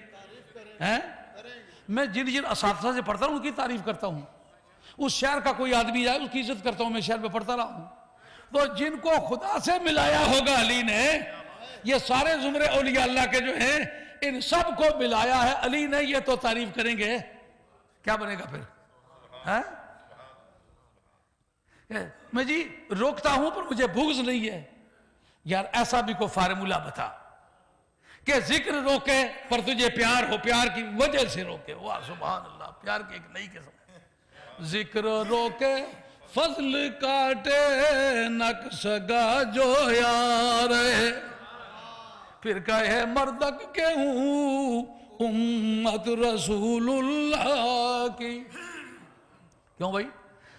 میں جن اساتذہ سے پڑھتا ہوں ان کی تعریف کرتا ہوں. اس شہر کا کوئی آدمی جائے اس کی عزت کرتا ہوں، میں شہر میں پڑھتا رہا ہوں. تو جن کو خدا سے ملایا ہوگا علی نے، یہ سارے زمرے اولیاء اللہ کے جو ہیں ان سب کو ملایا ہے علی نے، یہ تو تعریف کریں گے. کیا بنے گا پھر؟ میں جی روکتا ہوں پر مجھے بغض نہیں ہے. یار ایسا بھی کوئی فارمولہ بتا کہ ذکر روکے پر تجھے پیار ہو، پیار کی وجہ سے روکے. واہ سبحان اللہ، پیار کی ایک نئی قسم. ذکر روکے فضل کاٹے نک سگا جو یار ہے، پھر کہے مردک کے ہوں امت رسول اللہ کی. کیوں بھائی؟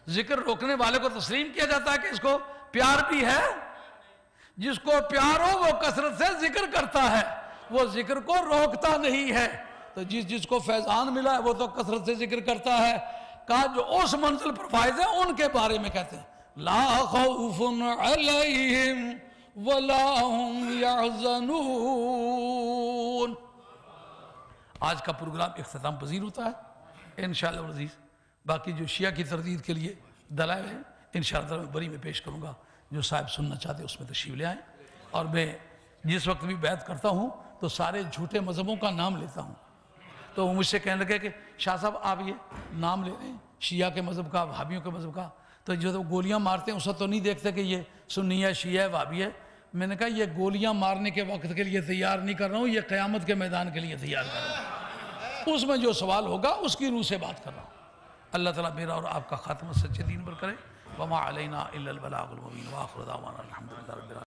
ذکر روکنے والے کو تسلیم کیا جاتا ہے کہ اس کو پیار بھی ہے. جس کو پیار ہو وہ کثرت سے ذکر کرتا ہے، وہ ذکر کو روکتا نہیں ہے. تو جس کو فیضان ملا ہے وہ تو کثرت سے ذکر کرتا ہے. کہا جو اس منزل پر فائز ہیں ان کے بارے میں کہتے ہیں لا خوف علیہم ولا هم يحزنون. آج کا پروگرام اختتام پذیر ہوتا ہے انشاءاللہ العزیز. باقی جو شیعہ کی تردید کے لیے دلائل ہیں انشاءاللہ میں بری میں پیش کروں گا. جو صاحب سننا چاہتے ہیں اس میں تشریف لے آئیں. اور میں جس وقت بھی بیعت کرتا ہوں تو سارے جھوٹے مذہبوں کا نام لیتا ہوں. تو وہ مجھ سے کہنے لگے کہ شاہ صاحب آپ یہ نام لے رہے ہیں شیعہ کے مذہب کا، وہابیوں کے مذہب کا، تو جو گولیاں مارتے ہیں اس وقت تو نہیں دیکھتے کہ یہ سنی ہے، شیعہ ہے، وہابی ہے. میں نے کہا یہ گولیاں مارنے کے وقت کے لیے تیار نہیں کر رہا ہوں، یہ قیامت کے میدان کے لیے تیار کر رہا ہوں. اس میں جو سوال ہوگا اس کی روح سے بات کر رہا ہوں. اللہ تعالیٰ میرا اور آپ کا خاتمہ سچے دین پر کرے. وما علینا الا البلاغ المبین. وآخر دعوانا الحمدللہ رب العالمین.